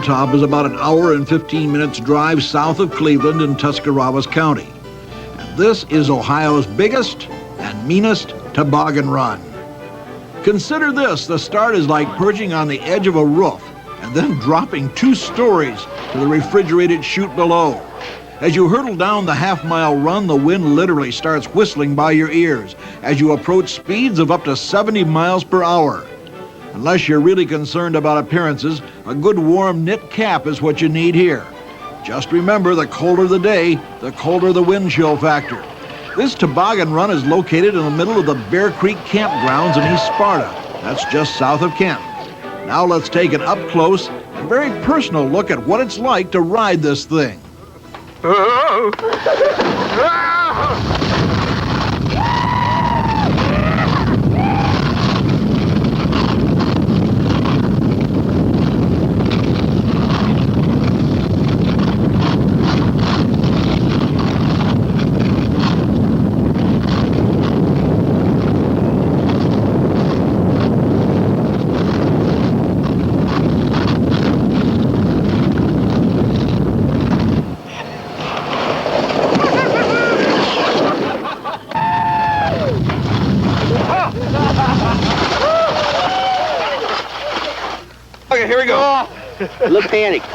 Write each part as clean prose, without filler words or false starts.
Mountaintop is about an hour and 15 minutes drive south of Cleveland in Tuscarawas County. And this is Ohio's biggest and meanest toboggan run. Consider this, the start is like perching on the edge of a roof and then dropping 2 stories to the refrigerated chute below. As you hurtle down the half-mile run, the wind literally starts whistling by your ears as you approach speeds of up to 70 miles per hour. Unless you're really concerned about appearances, a good warm knit cap is what you need here. Just remember, the colder the day, the colder the wind chill factor. This toboggan run is located in the middle of the Bear Creek campgrounds in East Sparta. That's just south of Kent. Now let's take an up-close and very personal look at what it's like to ride this thing. Okay, here we go. Look panic. I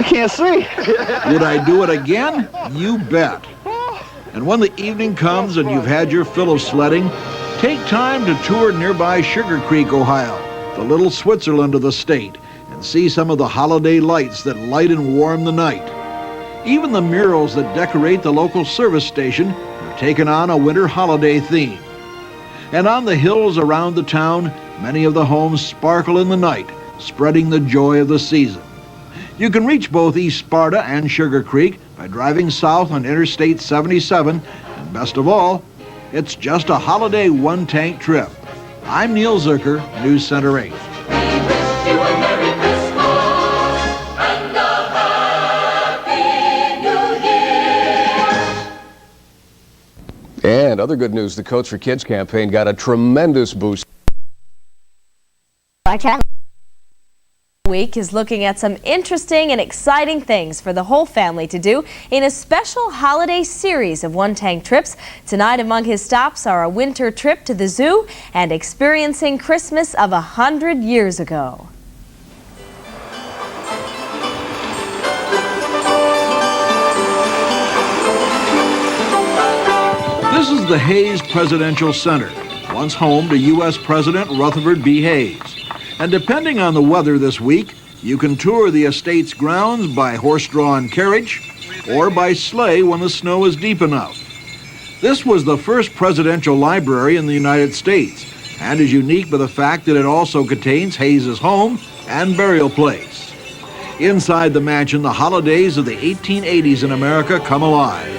can't see. Would I do it again? You bet. And when the evening comes and you've had your fill of sledding, take time to tour nearby Sugar Creek, Ohio, the little Switzerland of the state, and see some of the holiday lights that light and warm the night. Even the murals that decorate the local service station have taken on a winter holiday theme. And on the hills around the town, many of the homes sparkle in the night, spreading the joy of the season. You can reach both East Sparta and Sugar Creek by driving south on Interstate 77, and best of all, it's just a holiday one-tank trip. I'm Neil Zurcher, News Center 8. And other good news, the Coats for Kids campaign got a tremendous boost. Our travel week is looking at some interesting and exciting things for the whole family to do in a special holiday series of one-tank trips. Tonight among his stops are a winter trip to the zoo and experiencing Christmas of 100 years ago. This is the Hayes Presidential Center, once home to U.S. President Rutherford B. Hayes. And depending on the weather this week, you can tour the estate's grounds by horse-drawn carriage or by sleigh when the snow is deep enough. This was the first presidential library in the United States and is unique by the fact that it also contains Hayes's home and burial place. Inside the mansion, the holidays of the 1880s in America come alive.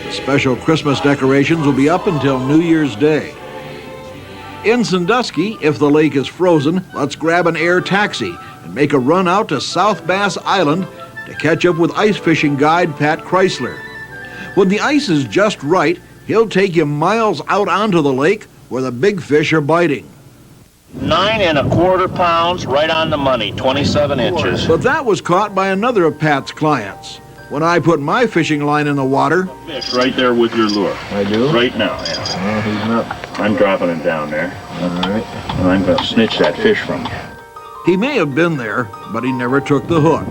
The special Christmas decorations will be up until New Year's Day. In Sandusky, if the lake is frozen, let's grab an air taxi and make a run out to South Bass Island to catch up with ice fishing guide Pat Chrysler. When the ice is just right, he'll take you miles out onto the lake where the big fish are biting. 9 1/4 pounds, right on the money, 27 inches. But that was caught by another of Pat's clients. When I put my fishing line in the water, Fish right there with your lure. I do? Right now, yeah. Oh, he's not. I'm dropping it down there. All right. And I'm going to snitch that fish from you. he may have been there, but he never took the hook.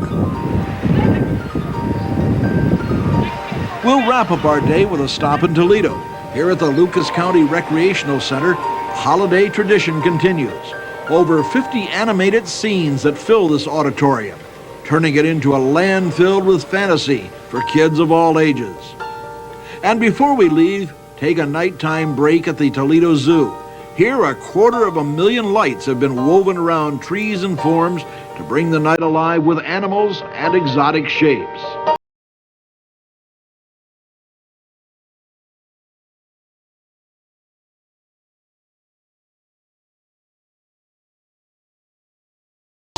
We'll wrap up our day with a stop in Toledo. Here at the Lucas County Recreational Center, holiday tradition continues. Over 50 animated scenes that fill this auditorium, turning it into a land filled with fantasy for kids of all ages. And before we leave, take a nighttime break at the Toledo Zoo. Here, 250,000 lights have been woven around trees and forms to bring the night alive with animals and exotic shapes.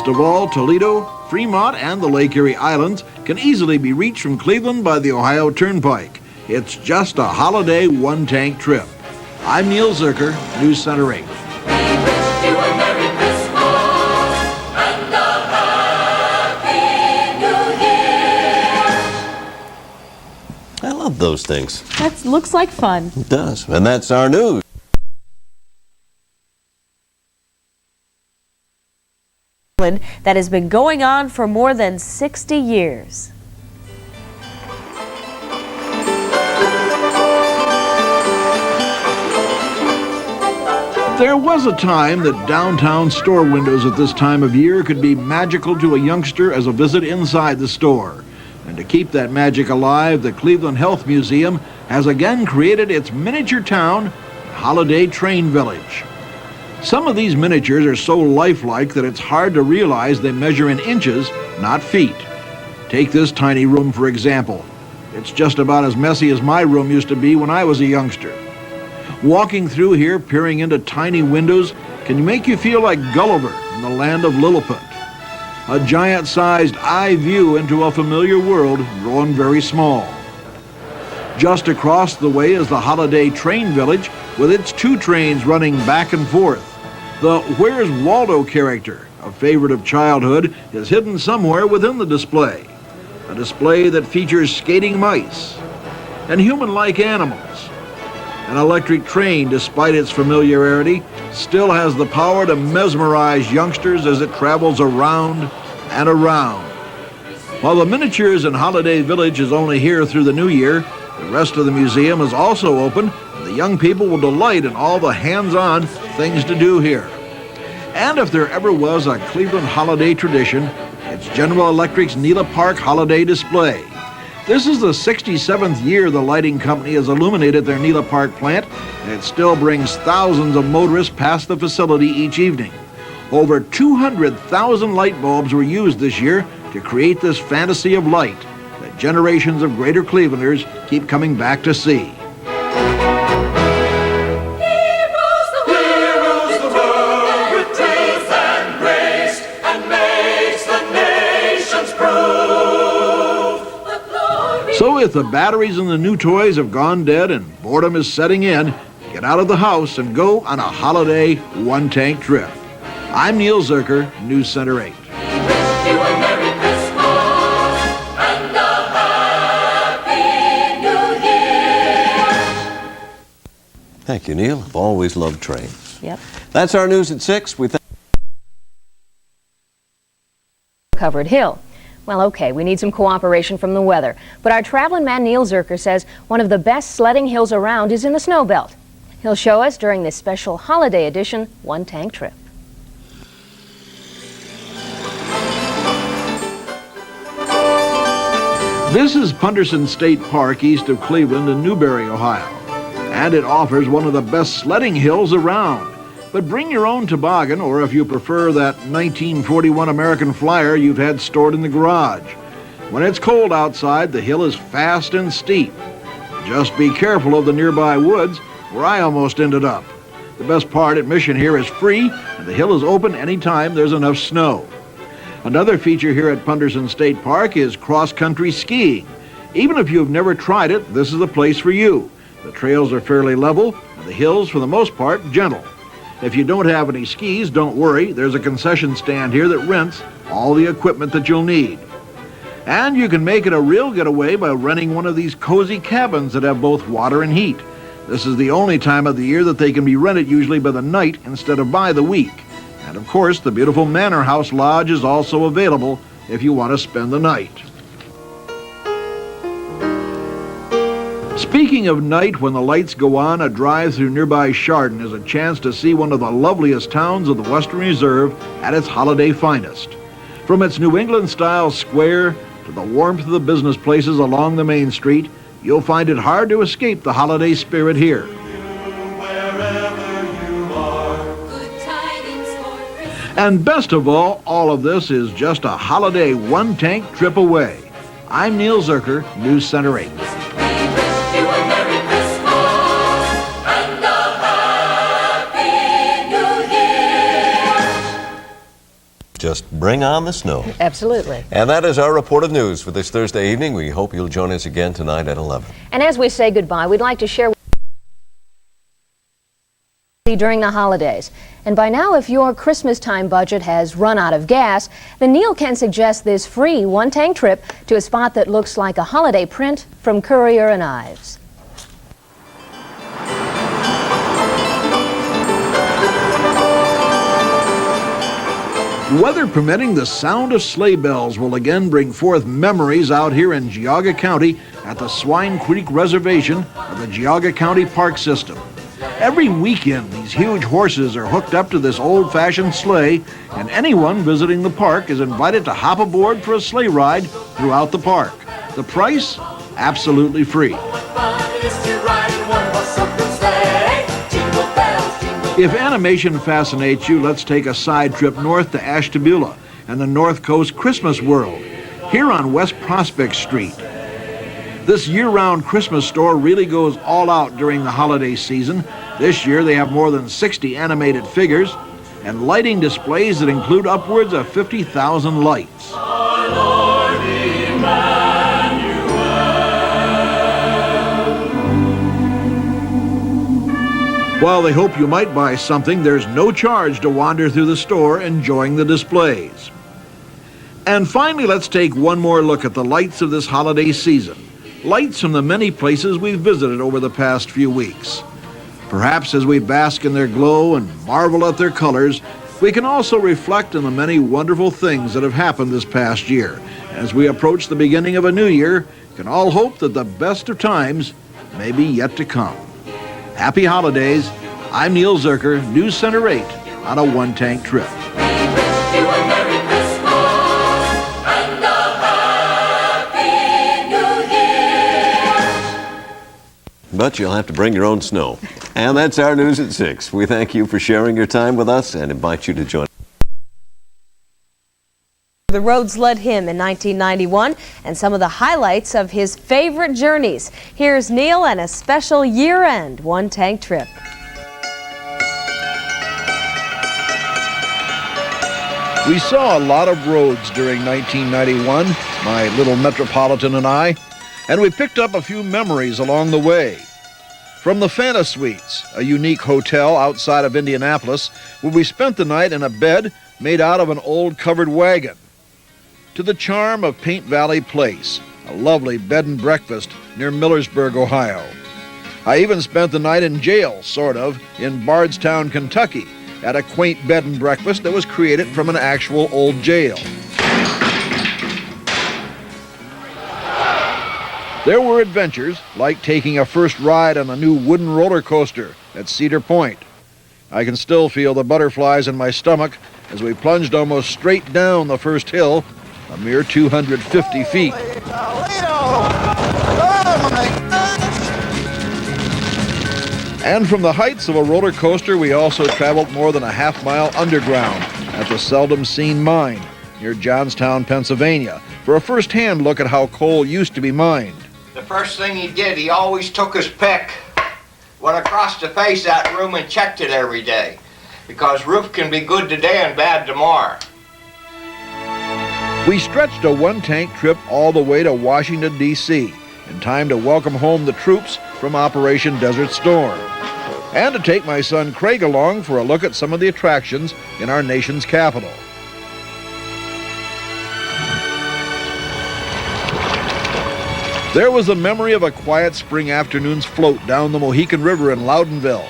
Of all, Toledo, Fremont, and the Lake Erie Islands can easily be reached from Cleveland by the Ohio Turnpike. It's just a holiday one-tank trip. I'm Neil Zurcher, News Center 8. I love those things. That looks like fun. It does. And that's our news. That has been going on for more than 60 years. There was a time that downtown store windows at this time of year could be magical to a youngster as a visit inside the store. And to keep that magic alive, the Cleveland Health Museum has again created its miniature town, Holiday Train Village. Some of these miniatures are so lifelike that it's hard to realize they measure in inches, not feet. Take this tiny room, for example. It's just about as messy as my room used to be when I was a youngster. Walking through here, peering into tiny windows, can make you feel like Gulliver in the land of Lilliput. A giant-sized eye view into a familiar world grown very small. Just across the way is the Holiday Train Village with its 2 trains running back and forth. The Where's Waldo character, a favorite of childhood, is hidden somewhere within the display. A display that features skating mice and human-like animals. An electric train, despite its familiarity, still has the power to mesmerize youngsters as it travels around and around. While the miniatures in Holiday Village is only here through the new year, the rest of the museum is also open, and the young people will delight in all the hands-on things to do here. And if there ever was a Cleveland holiday tradition, it's General Electric's Nela Park Holiday Display. This is the 67th year the lighting company has illuminated their Nela Park plant, and it still brings thousands of motorists past the facility each evening. Over 200,000 light bulbs were used this year to create this fantasy of light that generations of greater Clevelanders keep coming back to see. So if the batteries in the new toys have gone dead and boredom is setting in, get out of the house and go on a holiday one-tank trip. I'm Neil Zurcher, News Center 8. Thank you, Neil. I've always loved trains. Yep. That's our news at 6. We Covered hill. Well, okay, we need some cooperation from the weather, but our traveling man Neil Zurcher says one of the best sledding hills around is in the snow belt. He'll show us during this special holiday edition one-tank trip. This is Punderson State Park east of Cleveland in Newberry, Ohio, and it offers one of the best sledding hills around. But bring your own toboggan, or if you prefer, that 1941 American Flyer you've had stored in the garage. When it's cold outside, the hill is fast and steep. Just be careful of the nearby woods, where I almost ended up. The best part, admission here is free, and the hill is open anytime there's enough snow. Another feature here at Punderson State Park is cross-country skiing. Even if you've never tried it, this is the place for you. The trails are fairly level, and the hills, for the most part, gentle. If you don't have any skis, don't worry. There's a concession stand here that rents all the equipment that you'll need. And you can make it a real getaway by renting one of these cozy cabins that have both water and heat. This is the only time of the year that they can be rented, usually by the night instead of by the week. And of course, the beautiful Manor House Lodge is also available if you want to spend the night. Speaking of night, when the lights go on, a drive through nearby Chardon is a chance to see one of the loveliest towns of the Western Reserve at its holiday finest. From its New England-style square to the warmth of the business places along the main street, you'll find it hard to escape the holiday spirit here. And best of all of this is just a holiday one-tank trip away. I'm Neil Zurcher, News Center 8. Just bring on the snow. Absolutely. And that is our report of news for this Thursday evening. We hope you'll join us again tonight at 11. And as we say goodbye, we'd like to share during the holidays. And by now, if your Christmas time budget has run out of gas, then Neil can suggest this free one-tank trip to a spot that looks like a holiday print from Currier and Ives. Weather permitting, the sound of sleigh bells will again bring forth memories out here in Geauga County at the Swine Creek Reservation of the Geauga County Park System. Every weekend, these huge horses are hooked up to this old-fashioned sleigh, and anyone visiting the park is invited to hop aboard for a sleigh ride throughout the park. The price? Absolutely free. If animation fascinates you, let's take a side trip north to Ashtabula and the North Coast Christmas World, here on West Prospect Street. This year-round Christmas store really goes all out during the holiday season. This year they have more than 60 animated figures and lighting displays that include upwards of 50,000 lights. While they hope you might buy something, there's no charge to wander through the store enjoying the displays. And finally, let's take one more look at the lights of this holiday season. Lights from the many places we've visited over the past few weeks. Perhaps as we bask in their glow and marvel at their colors, we can also reflect on the many wonderful things that have happened this past year. As we approach the beginning of a new year, we can all hope that the best of times may be yet to come. Happy holidays. I'm Neil Zurcher, News Center 8, on a one-tank trip. We wish you a Merry Christmas and a Happy New Year. But you'll have to bring your own snow. And that's our news at 6. We thank you for sharing your time with us and invite you to join. The roads led him in 1991 and some of the highlights of his favorite journeys. Here's Neil and a special year-end one-tank trip. We saw a lot of roads during 1991, my little metropolitan and I, and we picked up a few memories along the way. From the Fanta Suites, a unique hotel outside of Indianapolis, where we spent the night in a bed made out of an old covered wagon, to the charm of Paint Valley Place, a lovely bed and breakfast near Millersburg, Ohio. I even spent the night in jail, sort of, in Bardstown, Kentucky, at a quaint bed and breakfast that was created from an actual old jail. There were adventures, like taking a first ride on a new wooden roller coaster at Cedar Point. I can still feel the butterflies in my stomach as we plunged almost straight down the first hill, a mere 250 feet. And from the heights of a roller coaster, we also traveled more than a half-mile underground at the seldom-seen mine near Johnstown, Pennsylvania, for a first-hand look at how coal used to be mined. The first thing he did, he always took his pick, went across the face of that room and checked it every day, because roof can be good today and bad tomorrow. We stretched a one-tank trip all the way to Washington, D.C., in time to welcome home the troops from Operation Desert Storm, and to take my son Craig along for a look at some of the attractions in our nation's capital. There was the memory of a quiet spring afternoon's float down the Mohican River in Loudonville,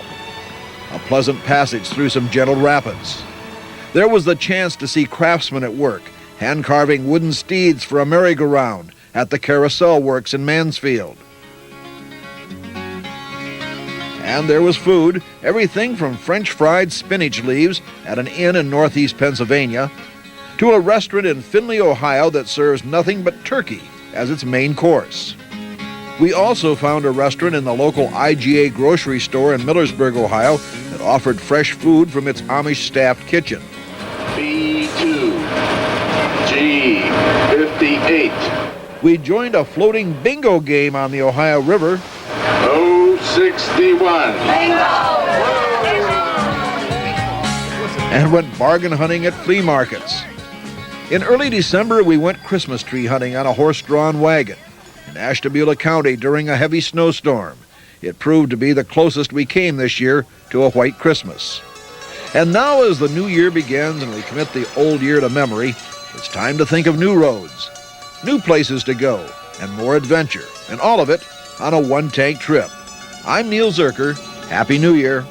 a pleasant passage through some gentle rapids. There was the chance to see craftsmen at work, hand-carving wooden steeds for a merry-go-round at the Carousel Works in Mansfield. And there was food, everything from French fried spinach leaves at an inn in northeast Pennsylvania to a restaurant in Findlay, Ohio that serves nothing but turkey as its main course. We also found a restaurant in the local IGA grocery store in Millersburg, Ohio that offered fresh food from its Amish-staffed kitchen. B2, G58, We joined a floating bingo game on the Ohio River. 061. And went bargain hunting at flea markets. In early December, we went Christmas tree hunting on a horse-drawn wagon in Ashtabula County during a heavy snowstorm. It proved to be the closest we came this year to a white Christmas. And now as the new year begins and we commit the old year to memory, it's time to think of new roads, new places to go, and more adventure, and all of it on a one-tank trip. I'm Neil Zurcher. Happy New Year.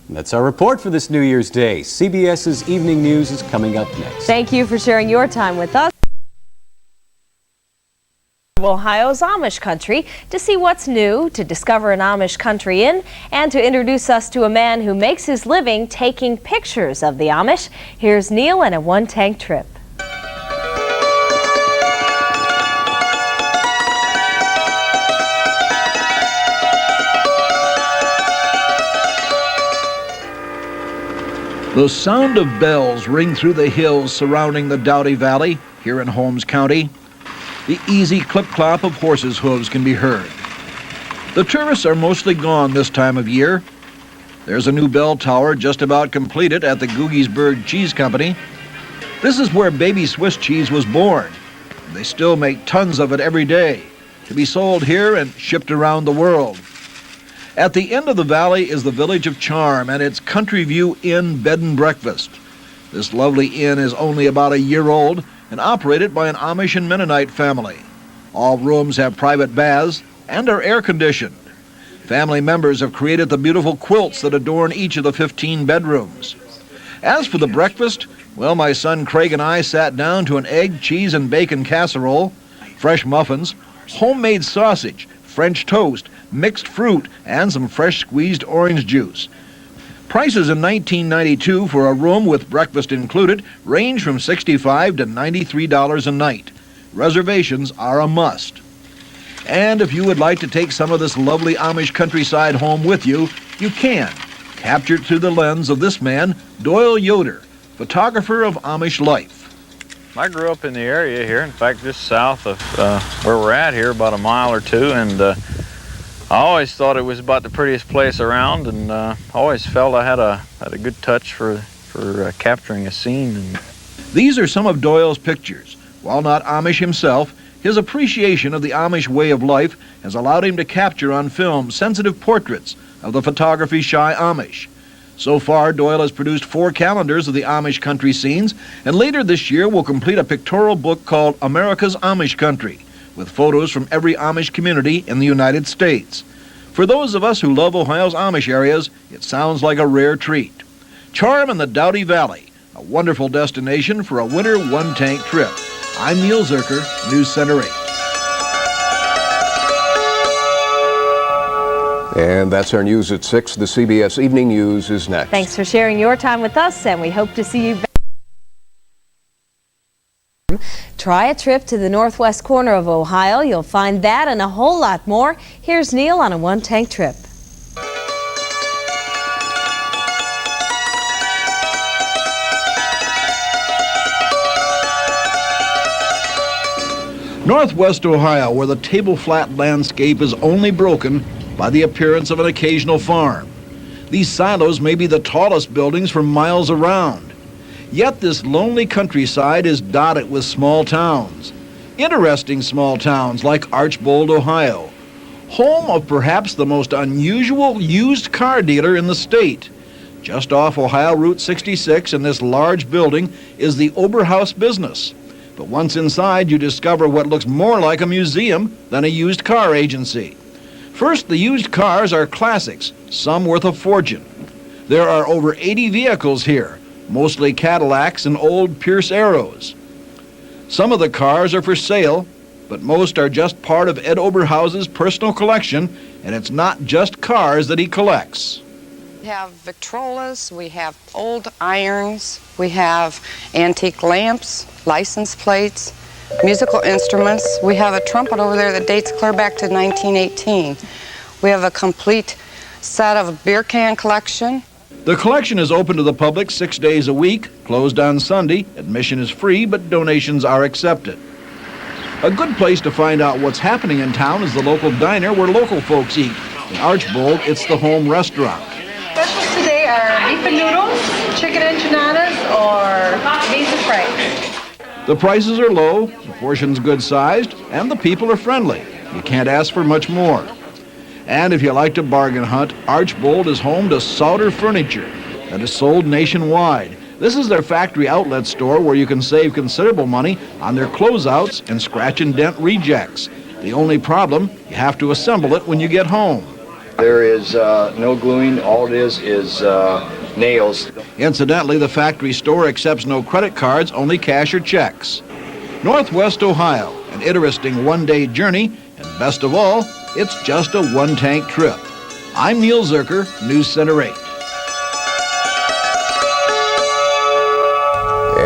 And that's our report for this New Year's Day. CBS's Evening News is coming up next. Thank you for sharing your time with us. Ohio's Amish country to see what's new, to discover an Amish country inn, and to introduce us to a man who makes his living taking pictures of the Amish. Here's Neil and a one-tank trip. The sound of bells ring through the hills surrounding the Doughty Valley here in Holmes County. The easy clip-clop of horses' hooves can be heard. The tourists are mostly gone this time of year. There's a new bell tower just about completed at the Googiesburg Cheese Company. This is where baby Swiss cheese was born. They still make tons of it every day to be sold here and shipped around the world. At the end of the valley is the Village of Charm and its Country View Inn Bed and Breakfast. This lovely inn is only about a year old and operated by an Amish and Mennonite family. All rooms have private baths and are air-conditioned. Family members have created the beautiful quilts that adorn each of the 15 bedrooms. As for the breakfast, well, my son Craig and I sat down to an egg, cheese, and bacon casserole, fresh muffins, homemade sausage, French toast, mixed fruit, and some fresh squeezed orange juice. Prices in 1992 for a room with breakfast included range from $65 to $93 a night. Reservations are a must. And if you would like to take some of this lovely Amish countryside home with you, you can. Captured through the lens of this man, Doyle Yoder, photographer of Amish life. I grew up in the area here, in fact, just south of where we're at here, about a mile or two, and I always thought it was about the prettiest place around, and always felt I had a good touch for capturing a scene. These are some of Doyle's pictures. While not Amish himself, his appreciation of the Amish way of life has allowed him to capture on film sensitive portraits of the photography-shy Amish. So far, Doyle has produced 4 calendars of the Amish country scenes, and later this year will complete a pictorial book called America's Amish Country, with photos from every Amish community in the United States. For those of us who love Ohio's Amish areas, it sounds like a rare treat. Charm in the Doughty Valley, a wonderful destination for a winter one-tank trip. I'm Neil Zurcher, News Center 8. And that's our news at 6. The CBS Evening News is next. Thanks for sharing your time with us, and we hope to see you back. Try a trip to the northwest corner of Ohio. You'll find that and a whole lot more. Here's Neil on a one-tank trip. Northwest Ohio, where the table-flat landscape is only broken by the appearance of an occasional farm. These silos may be the tallest buildings for miles around. Yet this lonely countryside is dotted with small towns. Interesting small towns like Archbold, Ohio, home of perhaps the most unusual used car dealer in the state. Just off Ohio Route 66 in this large building is the Oberhaus business. But once inside, you discover what looks more like a museum than a used car agency. First, the used cars are classics, some worth a fortune. There are over 80 vehicles here, mostly Cadillacs and old Pierce Arrows. Some of the cars are for sale, but most are just part of Ed Oberhaus's personal collection, and it's not just cars that he collects. We have Victrolas, we have old irons, we have antique lamps, license plates, musical instruments. We have a trumpet over there that dates clear back to 1918. We have a complete set of beer can collection. The collection is open to the public 6 days a week, closed on Sunday. Admission is free, but donations are accepted. A good place to find out what's happening in town is the local diner where local folks eat. In Archbold, it's the Home Restaurant. Specials today are beef and noodles, chicken enchiladas or beans and franks. The prices are low, the portion's good-sized, and the people are friendly. You can't ask for much more. And if you like to bargain hunt, Archbold is home to Sauter Furniture that is sold nationwide. This is their factory outlet store where you can save considerable money on their closeouts and scratch and dent rejects. The only problem, you have to assemble it when you get home. There is no gluing. All it is nails. Incidentally, the factory store accepts no credit cards, only cash or checks. Northwest Ohio, an interesting one-day journey, and best of all, it's just a one-tank trip. I'm Neil Zurcher, News Center 8.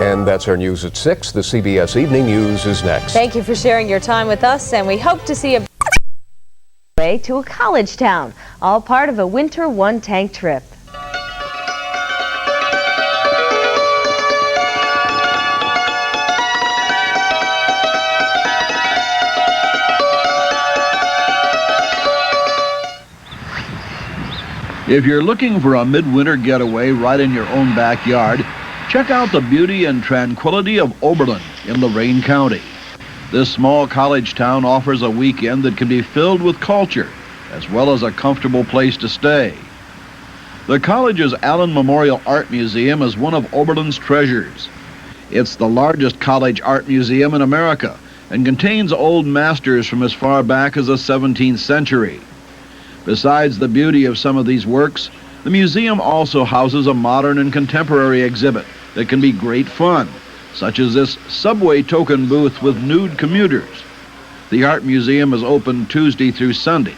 And that's our news at 6. The CBS Evening News is next. Thank you for sharing your time with us, and we hope to see you to a college town, all part of a winter one-tank trip. If you're looking for a midwinter getaway right in your own backyard, check out the beauty and tranquility of Oberlin in Lorain County. This small college town offers a weekend that can be filled with culture, as well as a comfortable place to stay. The college's Allen Memorial Art Museum is one of Oberlin's treasures. It's the largest college art museum in America and contains old masters from as far back as the 17th century. Besides the beauty of some of these works, the museum also houses a modern and contemporary exhibit that can be great fun, such as this subway token booth with nude commuters. The art museum is open Tuesday through Sunday.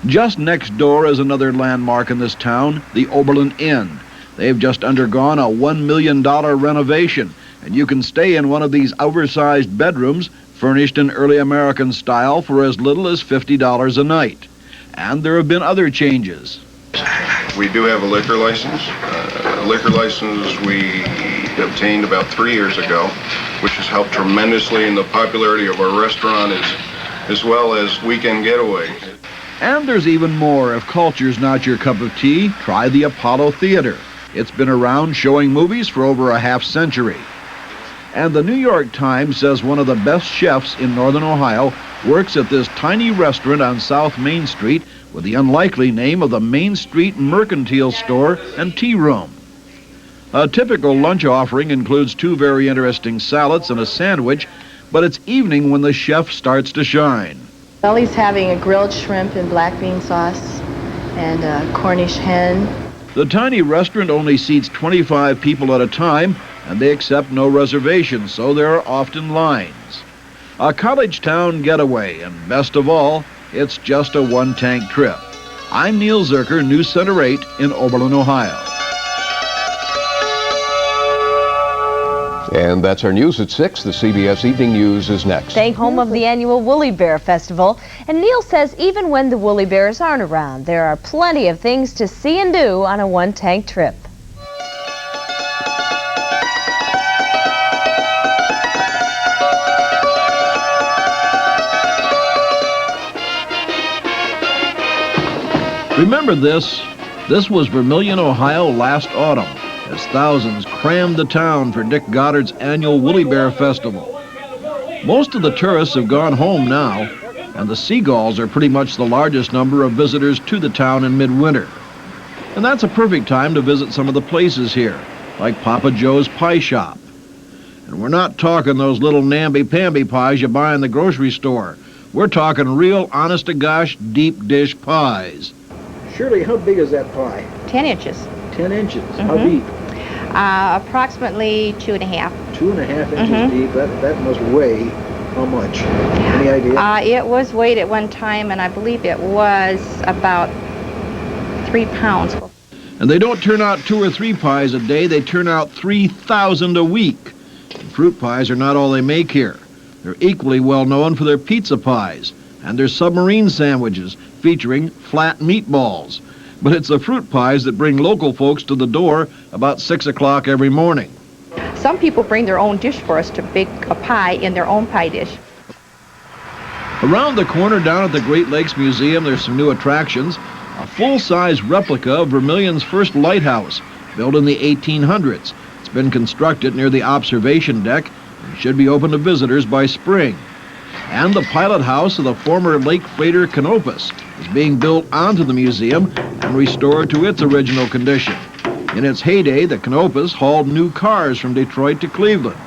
Just next door is another landmark in this town, the Oberlin Inn. They've just undergone a $1 million renovation, and you can stay in one of these oversized bedrooms furnished in early American style for as little as $50 a night. And there have been other changes. We do have a liquor license. We obtained about 3 years ago, which has helped tremendously in the popularity of our restaurant as well as weekend getaway. And there's even more. If culture's not your cup of tea, try the Apollo Theater. It's been around showing movies for over a half century. And the New York Times says one of the best chefs in northern Ohio works at this tiny restaurant on South Main Street with the unlikely name of the Main Street Mercantile Store and Tea Room. A typical lunch offering includes 2 very interesting salads and a sandwich, but it's evening when the chef starts to shine. Ellie's having a grilled shrimp and black bean sauce and a Cornish hen. The tiny restaurant only seats 25 people at a time, and they accept no reservations, so there are often lines. A college town getaway, and best of all, it's just a one-tank trip. I'm Neil Zurcher, News Center 8 in Oberlin, Ohio. And that's our news at 6. The CBS Evening News is next. Home of the annual Woolly Bear Festival. And Neil says even when the Woolly Bears aren't around, there are plenty of things to see and do on a one-tank trip. Remember this? This was Vermilion, Ohio last autumn, as thousands crammed the town for Dick Goddard's annual Woolly Bear Festival. Most of the tourists have gone home now, and the Seagulls are pretty much the largest number of visitors to the town in midwinter. And that's a perfect time to visit some of the places here, like Papa Joe's Pie Shop. And we're not talking those little namby-pamby pies you buy in the grocery store. We're talking real, honest-to-gosh, deep dish pies. Shirley, how big is that pie? 10 inches. 10 inches. How deep? Approximately 2.5. 2.5 inches deep. That must weigh how much? Any idea? It was weighed at one time, and I believe it was about 3 pounds. And they don't turn out 2 or 3 pies a day. They turn out 3,000 a week. And fruit pies are not all they make here. They're equally well known for their pizza pies and their submarine sandwiches featuring flat meatballs. But it's the fruit pies that bring local folks to the door about 6 o'clock every morning. Some people bring their own dish for us to bake a pie in their own pie dish. Around the corner down at the Great Lakes Museum, there's some new attractions. A full-size replica of Vermilion's first lighthouse built in the 1800s. It's been constructed near the observation deck and should be open to visitors by spring. And the pilot house of the former Lake freighter Canopus is being built onto the museum and restored to its original condition. In its heyday, the Canopus hauled new cars from Detroit to Cleveland.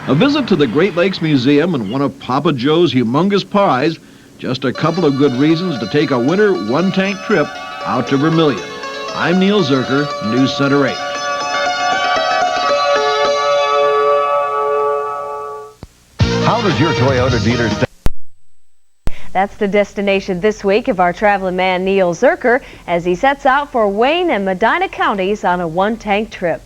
A visit to the Great Lakes Museum and one of Papa Joe's humongous pies, just a couple of good reasons to take a winter one-tank trip out to Vermilion. I'm Neil Zurcher, News Center 8. How does your Toyota dealer stay? That's the destination this week of our traveling man Neil Zurcher as he sets out for Wayne and Medina counties on a one-tank trip.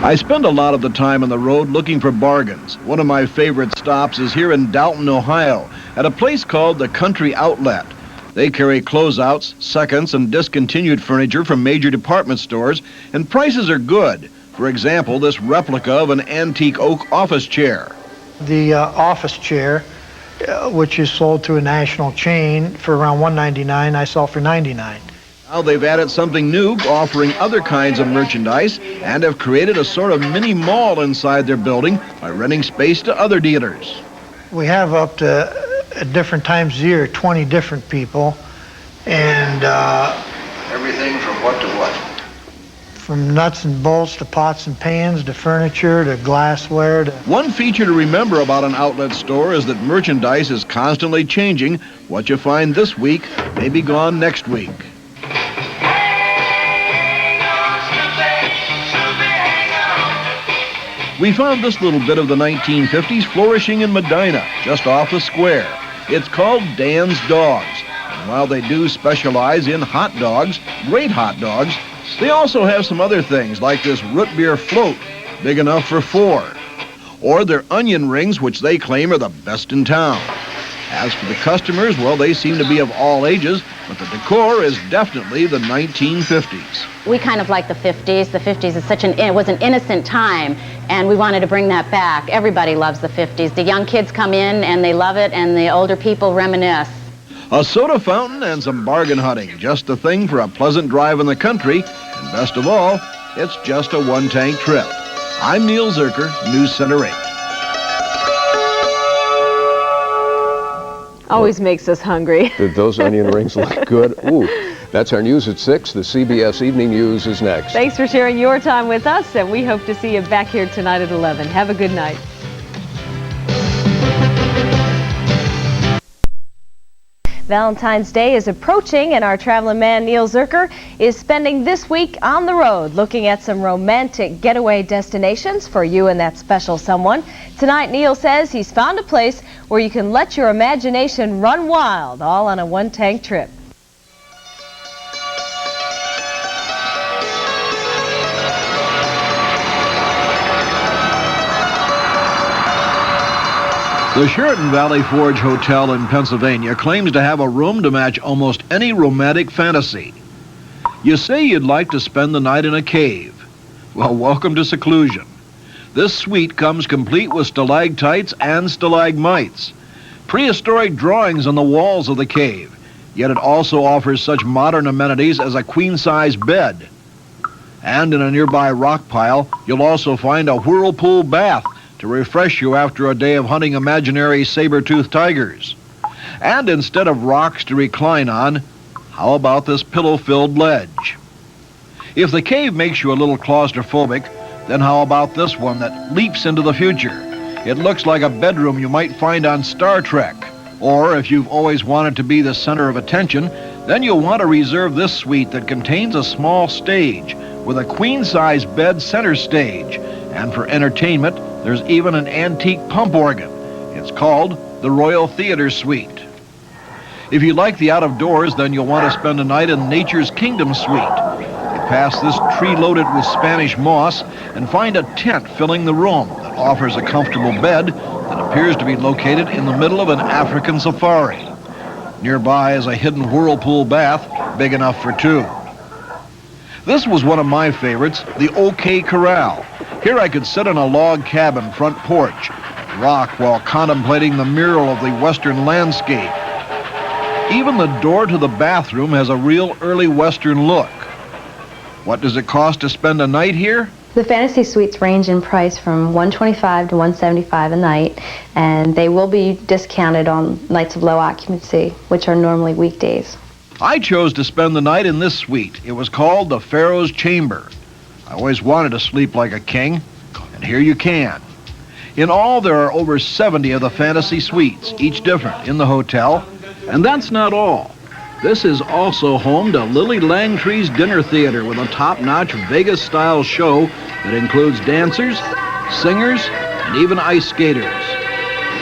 I spend a lot of the time on the road looking for bargains. One of my favorite stops is here in Dalton, Ohio, at a place called the Country Outlet. They carry closeouts, seconds, and discontinued furniture from major department stores, and prices are good. For example, this replica of an antique oak office chair. The office chair, which is sold to a national chain for around $199, I sell for $99. Now they've added something new, offering other kinds of merchandise, and have created a sort of mini mall inside their building by renting space to other dealers. We have up to, at different times of the year, 20 different people, and everything from what to what? From nuts and bolts to pots and pans to furniture to glassware to... One feature to remember about an outlet store is that merchandise is constantly changing. What you find this week may be gone next week. We found this little bit of the 1950s flourishing in Medina, just off the square. It's called Dan's Dogs. And while they do specialize in hot dogs, great hot dogs, they also have some other things like this root beer float, big enough for 4. Or their onion rings, which they claim are the best in town. As for the customers, well, they seem to be of all ages, but the decor is definitely the 1950s. We kind of like the 50s. The 50s is it was an innocent time, and we wanted to bring that back. Everybody loves the 50s. The young kids come in and they love it, and the older people reminisce. A soda fountain and some bargain hunting, just the thing for a pleasant drive in the country, and best of all, it's just a one-tank trip. I'm Neil Zurcher, News Center 8. Always makes us hungry. Did those onion rings look good? Ooh, that's our news at 6. The CBS Evening News is next. Thanks for sharing your time with us, and we hope to see you back here tonight at 11. Have a good night. Valentine's Day is approaching, and our traveling man Neil Zurcher is spending this week on the road looking at some romantic getaway destinations for you and that special someone. Tonight, Neil says he's found a place where you can let your imagination run wild, all on a one-tank trip. The Sheraton Valley Forge Hotel in Pennsylvania claims to have a room to match almost any romantic fantasy. You say you'd like to spend the night in a cave. Well, welcome to seclusion. This suite comes complete with stalactites and stalagmites, prehistoric drawings on the walls of the cave, yet it also offers such modern amenities as a queen-size bed. And in a nearby rock pile, you'll also find a whirlpool bath to refresh you after a day of hunting imaginary saber-toothed tigers. And instead of rocks to recline on, how about this pillow-filled ledge? If the cave makes you a little claustrophobic, then how about this one that leaps into the future? It looks like a bedroom you might find on Star Trek. Or if you've always wanted to be the center of attention, then you'll want to reserve this suite that contains a small stage with a queen-size bed center stage. And for entertainment, there's even an antique pump organ. It's called the Royal Theater Suite. If you like the out-of-doors, then you'll want to spend a night in Nature's Kingdom Suite. You pass this tree loaded with Spanish moss and find a tent filling the room that offers a comfortable bed that appears to be located in the middle of an African safari. Nearby is a hidden whirlpool bath big enough for 2. This was one of my favorites, the OK Corral. Here I could sit on a log cabin front porch, rock while contemplating the mural of the western landscape. Even the door to the bathroom has a real early western look. What does it cost to spend a night here? The fantasy suites range in price from $125 to $175 a night, and they will be discounted on nights of low occupancy, which are normally weekdays. I chose to spend the night in this suite. It was called the Pharaoh's Chamber. I always wanted to sleep like a king, and here you can. In all, there are over 70 of the fantasy suites, each different, in the hotel. And that's not all. This is also home to Lily Langtree's Dinner Theater with a top-notch Vegas-style show that includes dancers, singers, and even ice skaters.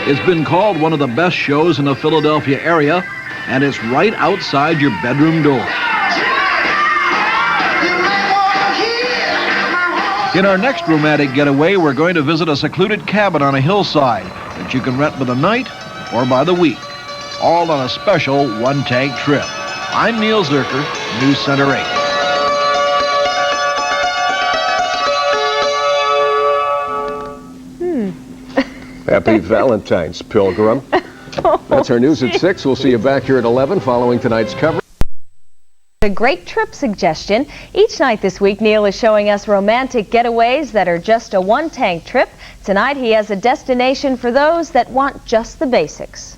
It's been called one of the best shows in the Philadelphia area, and it's right outside your bedroom door. In our next romantic getaway, we're going to visit a secluded cabin on a hillside that you can rent by the night or by the week, all on a special one-tank trip. I'm Neil Zurcher, News Center 8. Happy Valentine's, Pilgrim. That's our news at 6. We'll see you back here at 11 following tonight's coverage. A great trip suggestion. Each night this week, Neil is showing us romantic getaways that are just a one-tank trip. Tonight, he has a destination for those that want just the basics.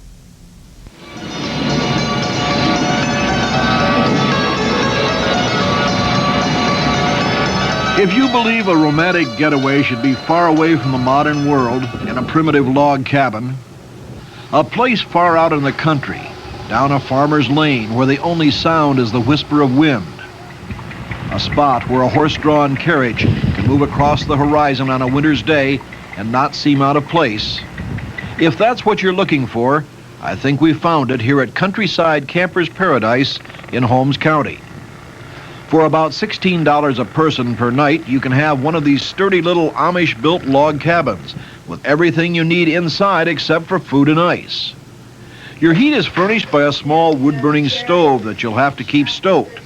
If you believe a romantic getaway should be far away from the modern world in a primitive log cabin, a place far out in the country, down a farmer's lane where the only sound is the whisper of wind, a spot where a horse-drawn carriage can move across the horizon on a winter's day and not seem out of place, if that's what you're looking for, I think we found it here at Countryside Campers Paradise in Holmes County. For about $16 a person per night, you can have one of these sturdy little Amish-built log cabins with everything you need inside except for food and ice. Your heat is furnished by a small wood-burning stove that you'll have to keep stoked.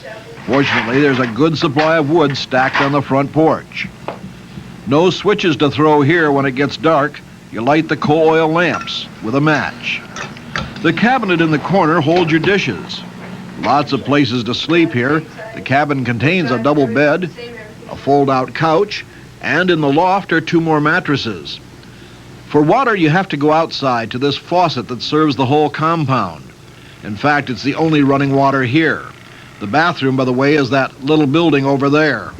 Fortunately, there's a good supply of wood stacked on the front porch. No switches to throw here when it gets dark. You light the coal oil lamps with a match. The cabinet in the corner holds your dishes. Lots of places to sleep here. The cabin contains a double bed, a fold-out couch, and in the loft are 2 more mattresses. For water, you have to go outside to this faucet that serves the whole compound. In fact, it's the only running water here. The bathroom, by the way, is that little building over there.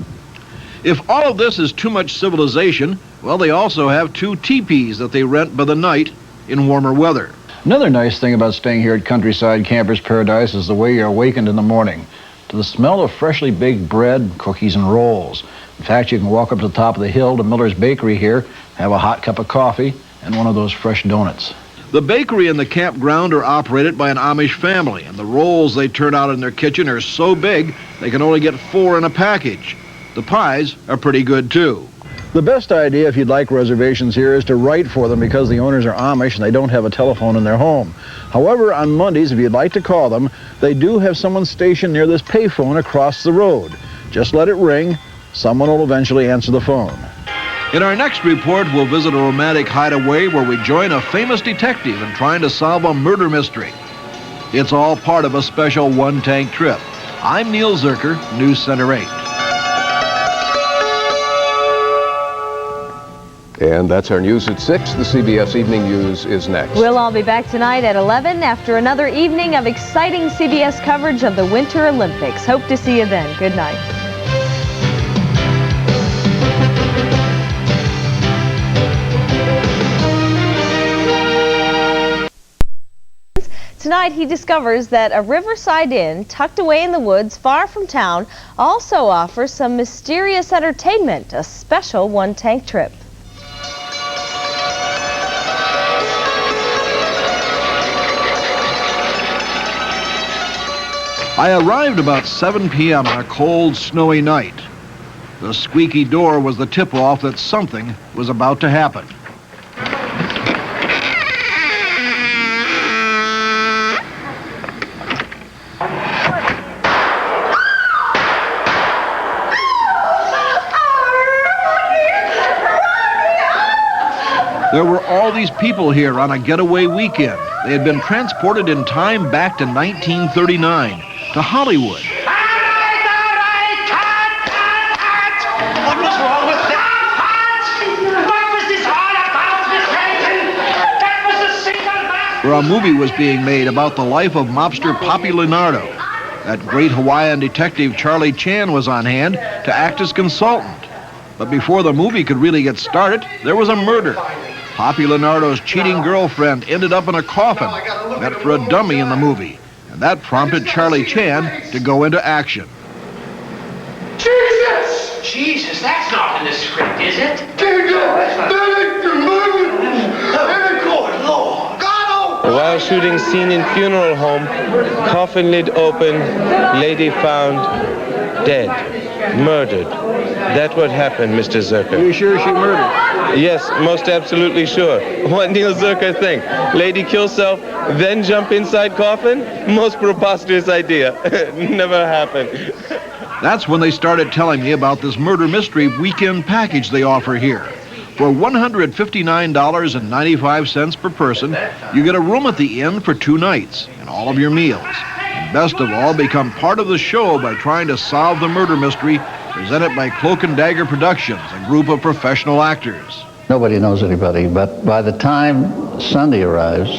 If all of this is too much civilization, well, they also have 2 teepees that they rent by the night in warmer weather. Another nice thing about staying here at Countryside Campers Paradise is the way you're awakened in the morning to the smell of freshly baked bread, cookies, and rolls. In fact, you can walk up to the top of the hill to Miller's Bakery here, have a hot cup of coffee, and one of those fresh donuts. The bakery and the campground are operated by an Amish family, and the rolls they turn out in their kitchen are so big they can only get 4 in a package. The pies are pretty good, too. The best idea if you'd like reservations here is to write for them because the owners are Amish and they don't have a telephone in their home. However, on Mondays, if you'd like to call them, they do have someone stationed near this payphone across the road. Just let it ring. Someone will eventually answer the phone. In our next report, we'll visit a romantic hideaway where we join a famous detective in trying to solve a murder mystery. It's all part of a special one-tank trip. I'm Neil Zurcher, News Center 8. And that's our news at 6. The CBS Evening News is next. We'll all be back tonight at 11 after another evening of exciting CBS coverage of the Winter Olympics. Hope to see you then. Good night. Tonight, he discovers that a riverside inn tucked away in the woods far from town also offers some mysterious entertainment, a special one-tank trip. I arrived about 7 p.m. on a cold, snowy night. The squeaky door was the tip-off that something was about to happen. There were all these people here on a getaway weekend. They had been transported in time back to 1939, to Hollywood. What's wrong with that? Breakfast is all about Miss Hagen. That was a single Where a movie was being made about the life of mobster Poppy Leonardo. That great Hawaiian detective Charlie Chan was on hand to act as consultant. But before the movie could really get started, there was a murder. Poppy Leonardo's cheating girlfriend ended up in a coffin, meant for a dummy in the movie. And that prompted Charlie Chan to go into action. Jesus! Jesus, that's not in the script, is it? While shooting scene in funeral home, coffin lid open, lady found dead, murdered. That what happened, Mr. Zurcher. Are you sure she murdered? Yes, most absolutely sure. What Neil Zurcher think? Lady kill self, then jump inside coffin? Most preposterous idea. Never happened. That's when they started telling me about this murder mystery weekend package they offer here. For $159.95 per person, you get a room at the inn for 2 nights and all of your meals. And best of all, become part of the show by trying to solve the murder mystery presented by Cloak and Dagger Productions, a group of professional actors. Nobody knows anybody, but by the time Sunday arrives,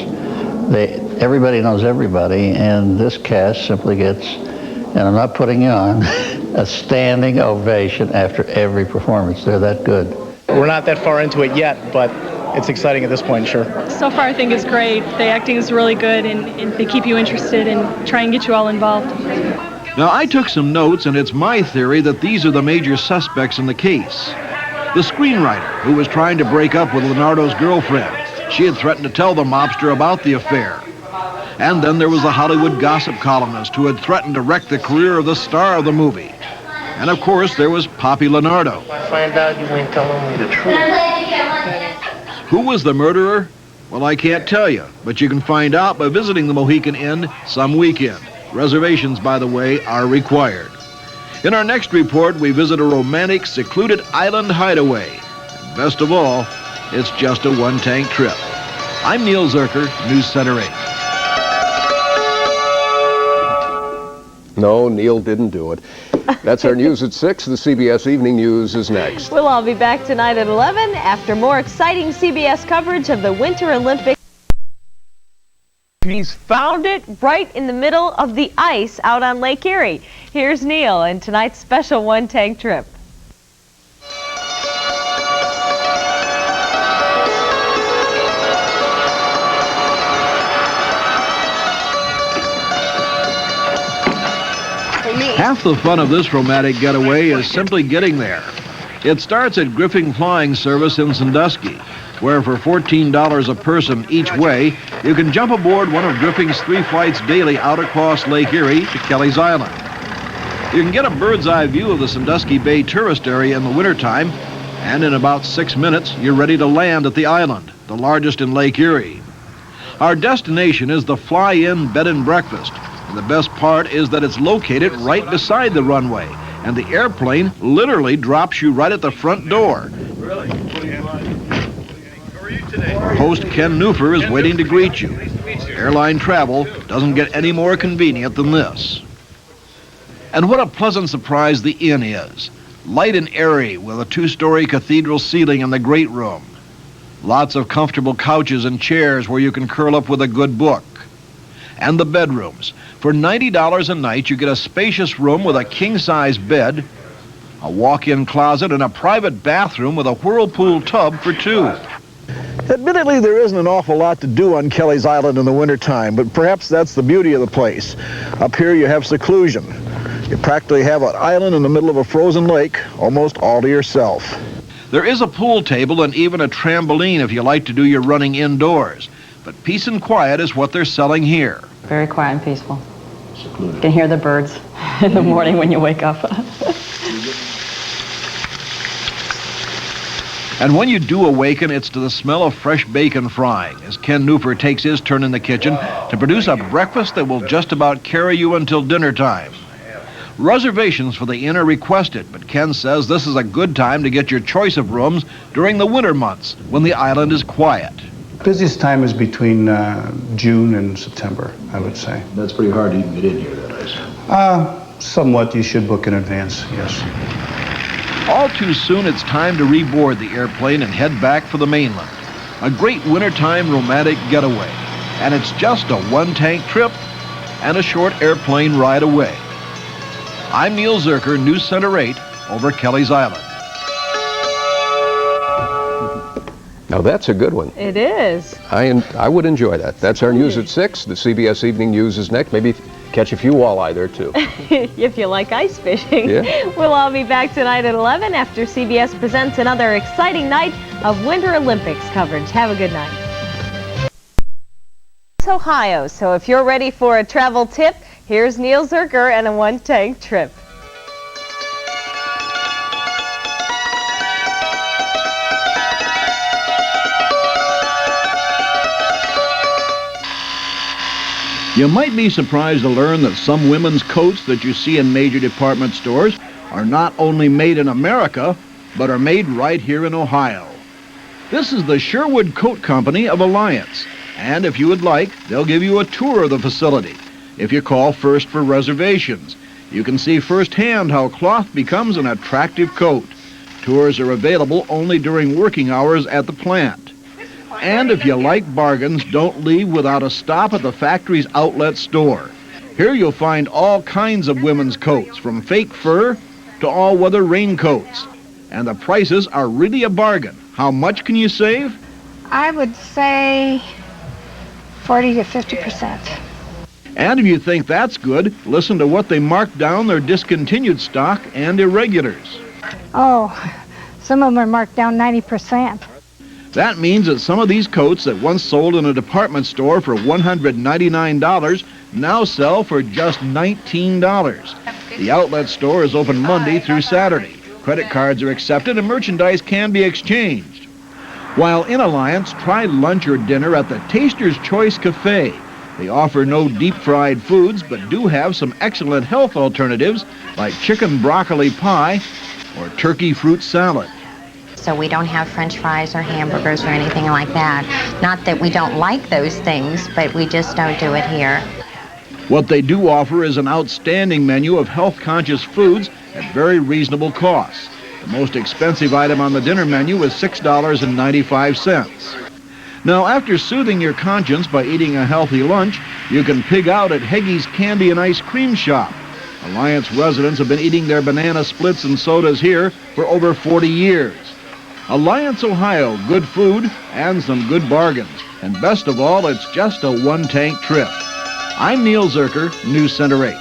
everybody knows everybody, and this cast simply gets, and I'm not putting you on, a standing ovation after every performance. They're that good. We're not that far into it yet, but it's exciting at this point, sure. So far, I think it's great. The acting is really good, and they keep you interested and try and get you all involved. Now, I took some notes, and it's my theory that these are the major suspects in the case. The screenwriter, who was trying to break up with Leonardo's girlfriend. She had threatened to tell the mobster about the affair. And then there was the Hollywood gossip columnist who had threatened to wreck the career of the star of the movie. And of course, there was Poppy Leonardo. I find out you ain't telling me the truth. Who was the murderer? Well, I can't tell you, but you can find out by visiting the Mohican Inn some weekend. Reservations, by the way, are required. In our next report, we visit a romantic, secluded island hideaway. And best of all, it's just a one-tank trip. I'm Neil Zurcher, News Center 8. No, Neil didn't do it. That's our news at 6. The CBS Evening News is next. We'll all be back tonight at 11 after more exciting CBS coverage of the Winter Olympics. He's found it right in the middle of the ice out on Lake Erie. Here's Neil and tonight's special one-tank trip. Half the fun of this romantic getaway is simply getting there. It starts at Griffin Flying Service in Sandusky, where for $14 a person each way, you can jump aboard one of Griffin's 3 flights daily out across Lake Erie to Kelly's Island. You can get a bird's eye view of the Sandusky Bay tourist area in the wintertime, and in about 6 minutes, you're ready to land at the island, the largest in Lake Erie. Our destination is the Fly-In Bed and Breakfast, and the best part is that it's located right beside the runway, and the airplane literally drops you right at the front door. Host Ken Neufer is waiting to greet you. Airline travel doesn't get any more convenient than this. And what a pleasant surprise the inn is. Light and airy with a 2-story cathedral ceiling in the great room. Lots of comfortable couches and chairs where you can curl up with a good book. And the bedrooms. For $90 a night, you get a spacious room with a king-size bed, a walk-in closet, and a private bathroom with a whirlpool tub for 2. Admittedly, there isn't an awful lot to do on Kelly's Island in the wintertime, but perhaps that's the beauty of the place. Up here you have seclusion. You practically have an island in the middle of a frozen lake, almost all to yourself. There is a pool table and even a trampoline if you like to do your running indoors. But peace and quiet is what they're selling here. Very quiet and peaceful. You can hear the birds in the morning when you wake up. And when you do awaken, it's to the smell of fresh bacon frying as Ken Neufer takes his turn in the kitchen to produce a breakfast that will just about carry you until dinner time. Reservations for the inn are requested, but Ken says this is a good time to get your choice of rooms during the winter months when the island is quiet. Busiest time is between June and September, I would say. That's pretty hard to even get in here, that I see. Somewhat. You should book in advance, yes. All too soon, it's time to reboard the airplane and head back for the mainland. A great wintertime romantic getaway. And it's just a one-tank trip and a short airplane ride away. I'm Neil Zurcher, News Center 8, over Kelly's Island. Now that's a good one. It is. I would enjoy that. That's our news at 6. The CBS Evening News is next. Maybe catch a few walleye there, too. If you like ice fishing. Yeah. We'll all be back tonight at 11 after CBS presents another exciting night of Winter Olympics coverage. Have a good night. Ohio, so if you're ready for a travel tip, here's Neil Zurcher and a one-tank trip. You might be surprised to learn that some women's coats that you see in major department stores are not only made in America, but are made right here in Ohio. This is the Sherwood Coat Company of Alliance, and if you would like, they'll give you a tour of the facility. If you call first for reservations, you can see firsthand how cloth becomes an attractive coat. Tours are available only during working hours at the plant. And if you like bargains, don't leave without a stop at the factory's outlet store. Here you'll find all kinds of women's coats, from fake fur to all-weather raincoats. And the prices are really a bargain. How much can you save? I would say 40 to 50%. And if you think that's good, listen to what they mark down their discontinued stock and irregulars. Oh, some of them are marked down 90%. That means that some of these coats that once sold in a department store for $199 now sell for just $19. The outlet store is open Monday through Saturday. Credit cards are accepted and merchandise can be exchanged. While in Alliance, try lunch or dinner at the Taster's Choice Cafe. They offer no deep-fried foods, but do have some excellent health alternatives like chicken broccoli pie or turkey fruit salad. So we don't have French fries or hamburgers or anything like that. Not that we don't like those things, but we just don't do it here. What they do offer is an outstanding menu of health-conscious foods at very reasonable costs. The most expensive item on the dinner menu is $6.95. Now, after soothing your conscience by eating a healthy lunch, you can pig out at Heggie's Candy and Ice Cream Shop. Alliance residents have been eating their banana splits and sodas here for over 40 years. Alliance, Ohio, good food and some good bargains. And best of all, it's just a one-tank trip. I'm Neil Zurcher, News Center 8.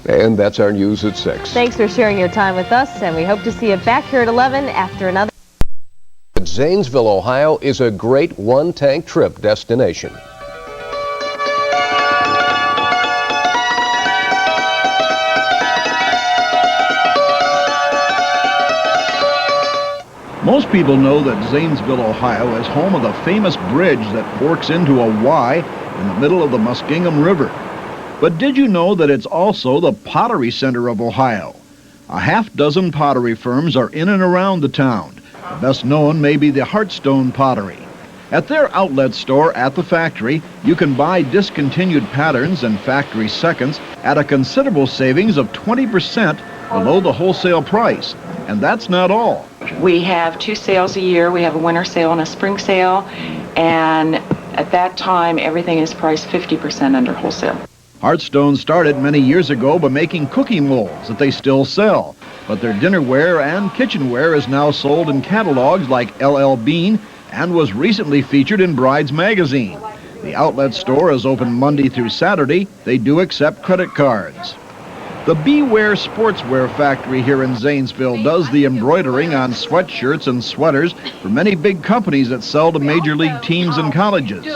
And that's our news at 6. Thanks for sharing your time with us, and we hope to see you back here at 11 after another. Zanesville, Ohio is a great one-tank trip destination. Most people know that Zanesville, Ohio is home of the famous bridge that forks into a Y in the middle of the Muskingum River. But did you know that it's also the pottery center of Ohio? A half-dozen pottery firms are in and around the town. The best known may be the Heartstone Pottery. At their outlet store at the factory, you can buy discontinued patterns and factory seconds at a considerable savings of 20% below the wholesale price. And that's not all. We have 2 sales a year. We have a winter sale and a spring sale, and at that time everything is priced 50% under wholesale. Heartstone started many years ago by making cookie molds that they still sell, but their dinnerware and kitchenware is now sold in catalogs like LL Bean and was recently featured in Bride's Magazine. The outlet store is open Monday through Saturday. They do accept credit cards. The Beware Sportswear Factory here in Zanesville does the embroidering on sweatshirts and sweaters for many big companies that sell to major league teams and colleges.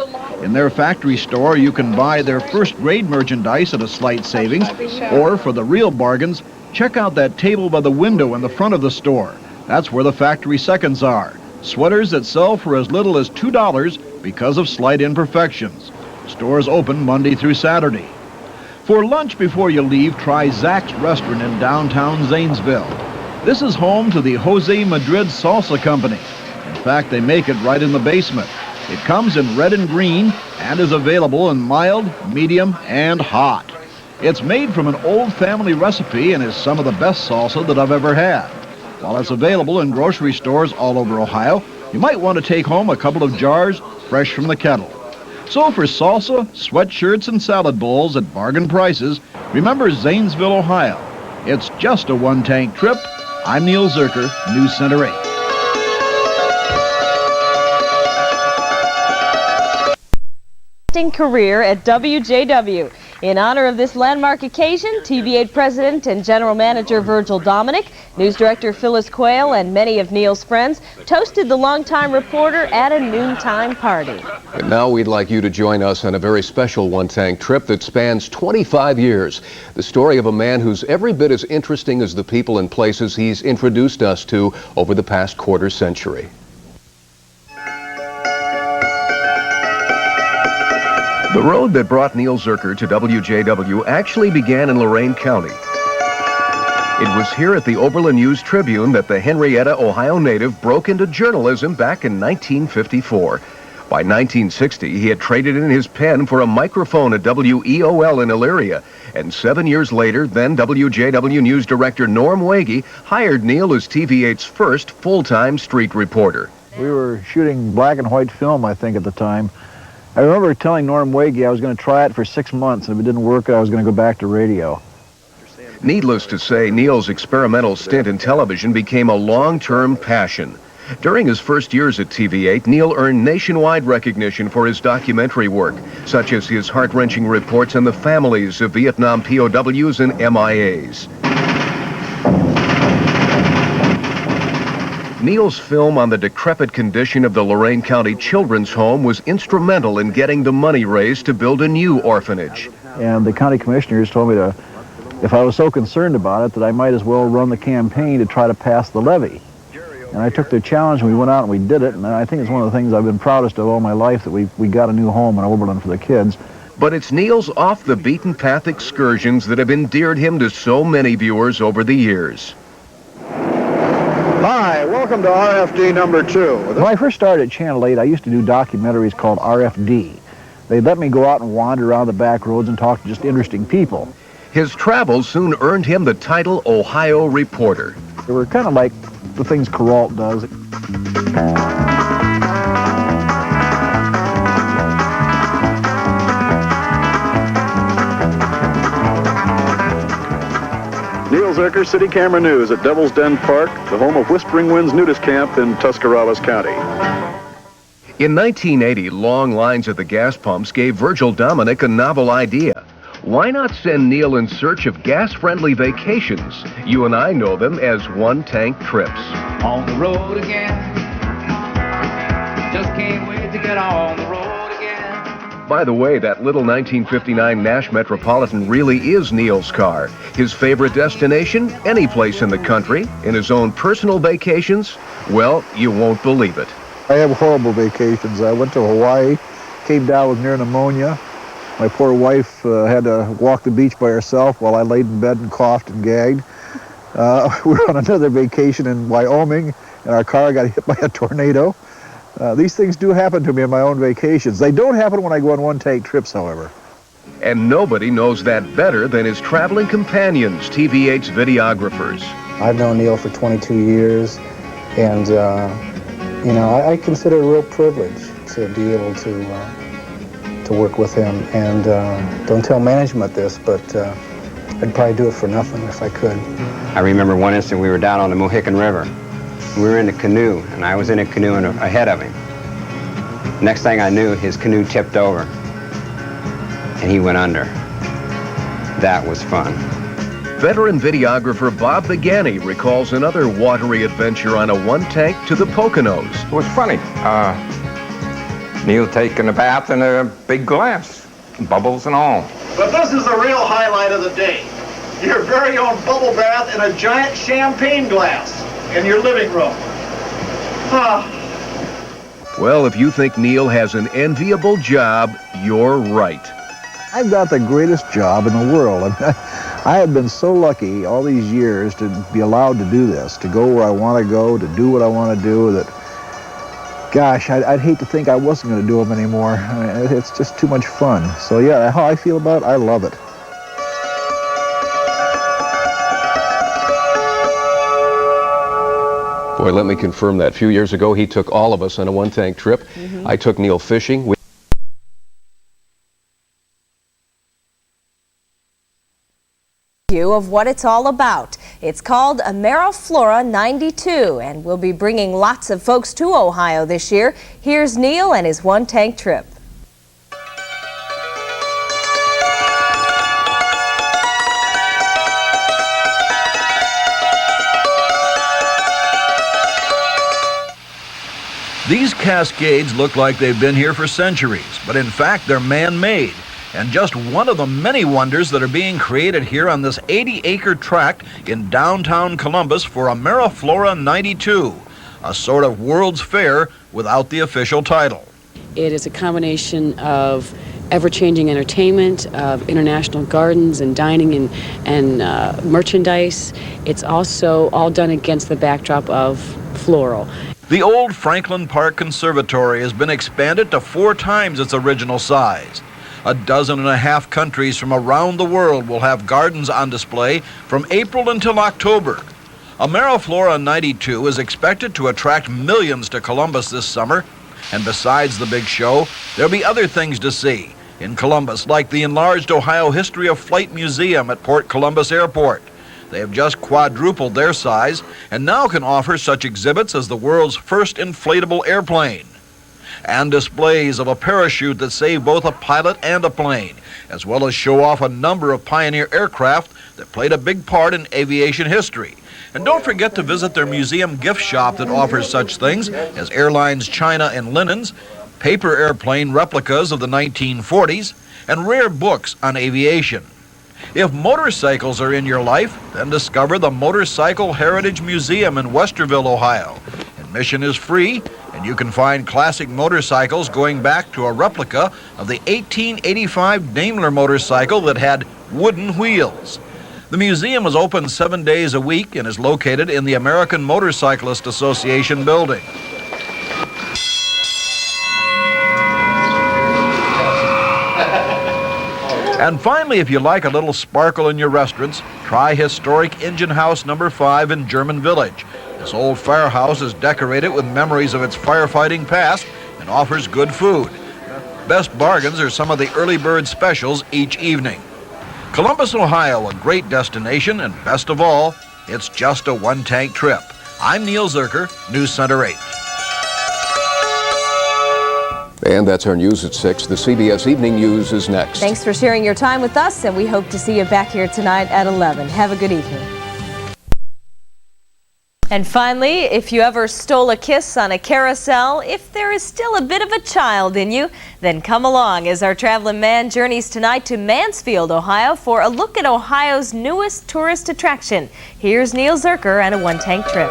In their factory store, you can buy their first-grade merchandise at a slight savings, or for the real bargains, check out that table by the window in the front of the store. That's where the factory seconds are. Sweaters that sell for as little as $2 because of slight imperfections. Stores open Monday through Saturday. For lunch before you leave, try Zach's Restaurant in downtown Zanesville. This is home to the Jose Madrid Salsa Company. In fact, they make it right in the basement. It comes in red and green and is available in mild, medium, and hot. It's made from an old family recipe and is some of the best salsa that I've ever had. While it's available in grocery stores all over Ohio, you might want to take home a couple of jars fresh from the kettle. So for salsa, sweatshirts, and salad bowls at bargain prices, remember Zanesville, Ohio. It's just a one-tank trip. I'm Neil Zurcher, News Center 8. Career at WJW. In honor of this landmark occasion, TV8 President and General Manager Virgil Dominic, News Director Phyllis Quayle, and many of Neil's friends toasted the longtime reporter at a noontime party. And now we'd like you to join us on a very special one-tank trip that spans 25 years. The story of a man who's every bit as interesting as the people and places he's introduced us to over the past quarter century. The road that brought Neil Zurcher to WJW actually began in Lorain County. It was here at the Oberlin News-Tribune that the Henrietta, Ohio native broke into journalism back in 1954. By 1960, he had traded in his pen for a microphone at WEOL in Elyria. And 7 years later, then WJW News Director Norm Wege hired Neil as TV8's first full-time street reporter. We were shooting black and white film, I think, at the time. I remember telling Norm Wege I was going to try it for 6 months, and if it didn't work, I was going to go back to radio. Needless to say, Neil's experimental stint in television became a long-term passion. During his first years at TV8, Neil earned nationwide recognition for his documentary work, such as his heart-wrenching reports on the families of Vietnam POWs and MIAs. Neil's film on the decrepit condition of the Lorain County Children's Home was instrumental in getting the money raised to build a new orphanage. And the county commissioners told me to, if I was so concerned about it, that I might as well run the campaign to try to pass the levy. And I took the challenge, and we went out and we did it, and I think it's one of the things I've been proudest of all my life, that we got a new home in Oberlin for the kids. But it's Neil's off-the-beaten-path excursions that have endeared him to so many viewers over the years. Hi, welcome to RFD number 2. When I first started at Channel 8, I used to do documentaries called RFD. They let me go out and wander around the back roads and talk to just interesting people. His travels soon earned him the title Ohio Reporter. They were kind of like the things Perrault does. Neil Zurcher, City Camera News at Devil's Den Park, the home of Whispering Winds Nudist Camp in Tuscarawas County. In 1980, long lines at the gas pumps gave Virgil Dominic a novel idea. Why not send Neil in search of gas-friendly vacations? You and I know them as one-tank trips. On the road again. Just can't wait to get on the road again. By the way, that little 1959 Nash Metropolitan really is Neil's car. His favorite destination? Any place in the country. In his own personal vacations? Well, you won't believe it. I have horrible vacations. I went to Hawaii, came down with near pneumonia. My poor wife had to walk the beach by herself while I laid in bed and coughed and gagged. We were on another vacation in Wyoming, and our car got hit by a tornado. These things do happen to me on my own vacations. They don't happen when I go on one-tank trips, however. And nobody knows that better than his traveling companions, TV8's videographers. I've known Neil for 22 years, and, you know, I consider it a real privilege to be able to work with him. And don't tell management this, but I'd probably do it for nothing if I could. I remember one instant we were down on the Mohican River. We were in a canoe, and I was in a canoe ahead of him. Next thing I knew, his canoe tipped over, and he went under. That was fun. Veteran videographer Bob Begani recalls another watery adventure on a one-tank to the Poconos. It was funny. Neil taking a bath in a big glass, bubbles and all. But this is the real highlight of the day. Your very own bubble bath in a giant champagne glass in your living room. Well, if you think Neil has an enviable job, you're right. I've got the greatest job in the world. I have been so lucky all these years to be allowed to do this, to go where I want to go, to do what I want to do, that, gosh, I'd hate to think I wasn't going to do them anymore. I mean, it's just too much fun. So yeah, how I feel about it, I love it. Boy, let me confirm that. A few years ago, he took all of us on a one-tank trip. I took Neil fishing. Of what it's all about. It's called AmeriFlora 92, and we'll be bringing lots of folks to Ohio this year. Here's Neil and his one-tank trip. These cascades look like they've been here for centuries, but in fact they're man-made, and just one of the many wonders that are being created here on this 80-acre tract in downtown Columbus for AmeriFlora 92, a sort of World's Fair without the official title. It is a combination of ever-changing entertainment, of international gardens and dining and merchandise. It's also all done against the backdrop of floral. The old Franklin Park Conservatory has been expanded to 4 times its original size. 12 countries from around the world will have gardens on display from April until October. AmeriFlora 92 is expected to attract millions to Columbus this summer, and besides the big show, there'll be other things to see in Columbus, like the enlarged Ohio History of Flight Museum at Port Columbus Airport. They have just quadrupled their size and now can offer such exhibits as the world's first inflatable airplane and displays of a parachute that saved both a pilot and a plane, as well as show off a number of pioneer aircraft that played a big part in aviation history. And don't forget to visit their museum gift shop that offers such things as airlines, china, and linens, paper airplane replicas of the 1940s, and rare books on aviation. If motorcycles are in your life, then discover the Motorcycle Heritage Museum in Westerville, Ohio. Admission is free, and you can find classic motorcycles going back to a replica of the 1885 Daimler motorcycle that had wooden wheels. The museum is open 7 days a week and is located in the American Motorcyclist Association building. And finally, if you like a little sparkle in your restaurants, try historic Engine House number 5 in German Village. This old firehouse is decorated with memories of its firefighting past and offers good food. Best bargains are some of the early bird specials each evening. Columbus, Ohio, a great destination, and best of all, it's just a one-tank trip. I'm Neil Zurcher, News Center 8. And that's our news at 6. The CBS Evening News is next. Thanks for sharing your time with us, and we hope to see you back here tonight at 11. Have a good evening. And finally, if you ever stole a kiss on a carousel, if there is still a bit of a child in you, then come along as our traveling man journeys tonight to Mansfield, Ohio for a look at Ohio's newest tourist attraction. Here's Neil Zurcher and a one-tank trip.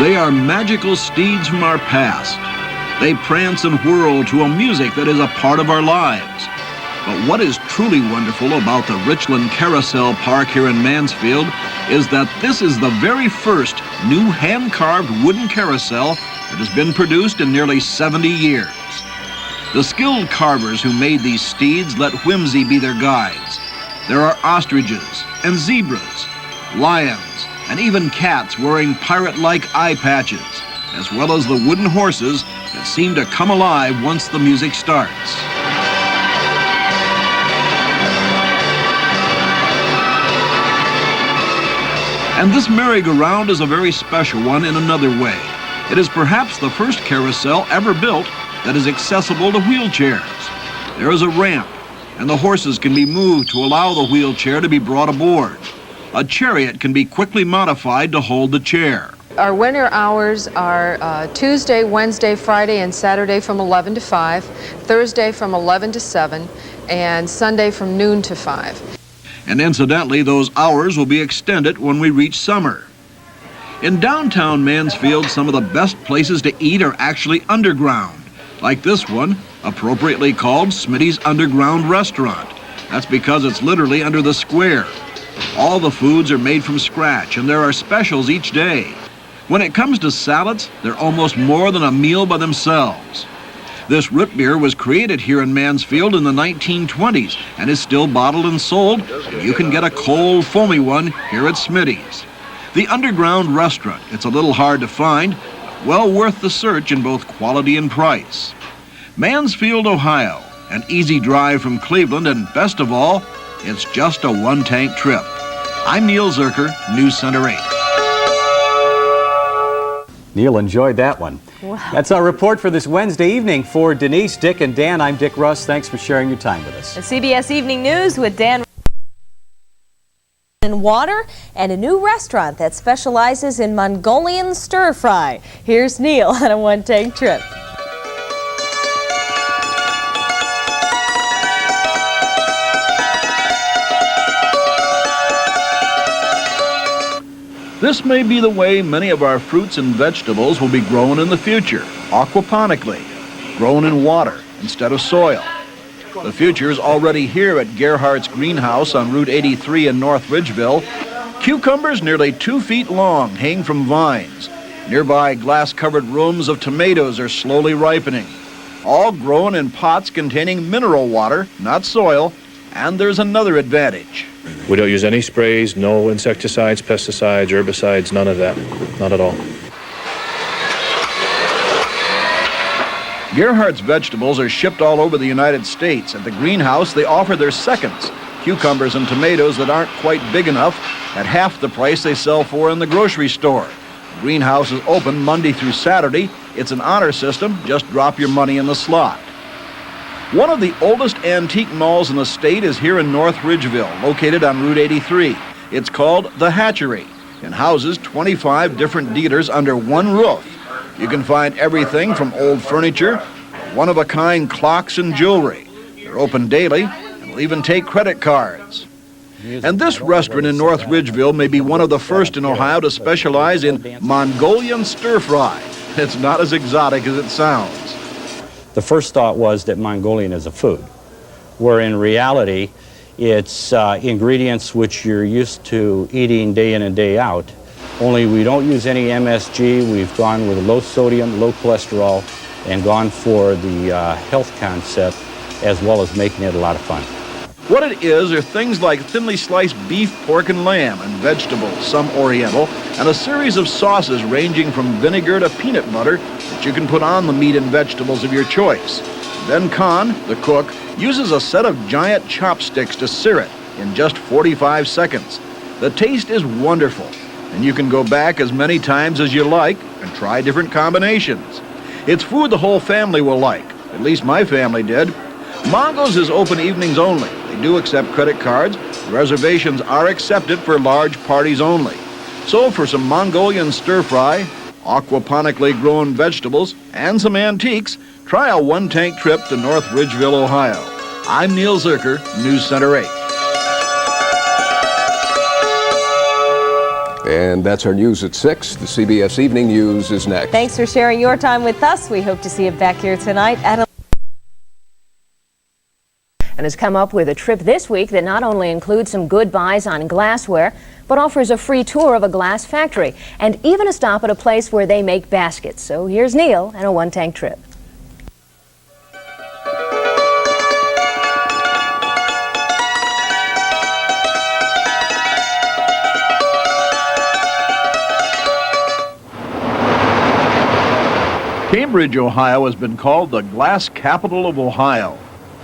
They are magical steeds from our past. They prance and whirl to a music that is a part of our lives. But what is truly wonderful about the Richland Carousel Park here in Mansfield is that this is the very first new hand-carved wooden carousel that has been produced in nearly 70 years. The skilled carvers who made these steeds let whimsy be their guides. There are ostriches and zebras, lions, and even cats wearing pirate-like eye patches, as well as the wooden horses that seem to come alive once the music starts. And this merry-go-round is a very special one in another way. It is perhaps the first carousel ever built that is accessible to wheelchairs. There is a ramp, and the horses can be moved to allow the wheelchair to be brought aboard. A chariot can be quickly modified to hold the chair. Our winter hours are Tuesday, Wednesday, Friday, and Saturday from 11 to 5, Thursday from 11 to 7, and Sunday from noon to 5. And incidentally, those hours will be extended when we reach summer. In downtown Mansfield, some of the best places to eat are actually underground, like this one, appropriately called Smitty's Underground Restaurant. That's because it's literally under the square. All the foods are made from scratch, and there are specials each day. When it comes to salads, they're almost more than a meal by themselves. This root beer was created here in Mansfield in the 1920s and is still bottled and sold. And you can get a cold, foamy one here at Smitty's. The Underground Restaurant, it's a little hard to find, but well worth the search in both quality and price. Mansfield, Ohio, an easy drive from Cleveland, and best of all, it's just a one-tank trip. I'm Neil Zurcher, News Center 8. Neil enjoyed that one. Wow. That's our report for this Wednesday evening. For Denise, Dick, and Dan, I'm Dick Russ. Thanks for sharing your time with us. The CBS Evening News with Dan and water and a new restaurant that specializes in Mongolian stir fry. Here's Neil on a one-tank trip. This may be the way many of our fruits and vegetables will be grown in the future, aquaponically, grown in water instead of soil. The future is already here at Gerhardt's Greenhouse on Route 83 in North Ridgeville. Cucumbers nearly 2 feet long hang from vines. Nearby glass-covered rooms of tomatoes are slowly ripening, all grown in pots containing mineral water, not soil, and there's another advantage. We don't use any sprays, no insecticides, pesticides, herbicides, none of that, not at all. Gerhardt's vegetables are shipped all over the United States. At the greenhouse, they offer their seconds, cucumbers and tomatoes that aren't quite big enough, at half the price they sell for in the grocery store. The greenhouse is open Monday through Saturday. It's an honor system. Just drop your money in the slot. One of the oldest antique malls in the state is here in North Ridgeville, located on Route 83. It's called The Hatchery and houses 25 different dealers under one roof. You can find everything from old furniture, one-of-a-kind clocks and jewelry. They're open daily and will even take credit cards. And this restaurant in North Ridgeville may be one of the first in Ohio to specialize in Mongolian stir-fry. It's not as exotic as it sounds. The first thought was that Mongolian is a food, where in reality it's ingredients which you're used to eating day in and day out, only we don't use any MSG. We've gone with low sodium, low cholesterol, and gone for the health concept, as well as making it a lot of fun. What it is are things like thinly sliced beef, pork, and lamb, and vegetables, some oriental, and a series of sauces ranging from vinegar to peanut butter that you can put on the meat and vegetables of your choice. Then Khan, the cook, uses a set of giant chopsticks to sear it in just 45 seconds. The taste is wonderful, and you can go back as many times as you like and try different combinations. It's food the whole family will like. At least my family did. Mongo's is open evenings only. They do accept credit cards. Reservations are accepted for large parties only. So for some Mongolian stir-fry, aquaponically grown vegetables, and some antiques, try a one-tank trip to North Ridgeville, Ohio. I'm Neil Zurcher, News Center 8. And that's our news at 6. The CBS Evening News is next. Thanks for sharing your time with us. We hope to see you back here tonight at and has come up with a trip this week that not only includes some good buys on glassware, but offers a free tour of a glass factory and even a stop at a place where they make baskets. So here's Neil and a one-tank trip. Cambridge, Ohio has been called the glass capital of Ohio.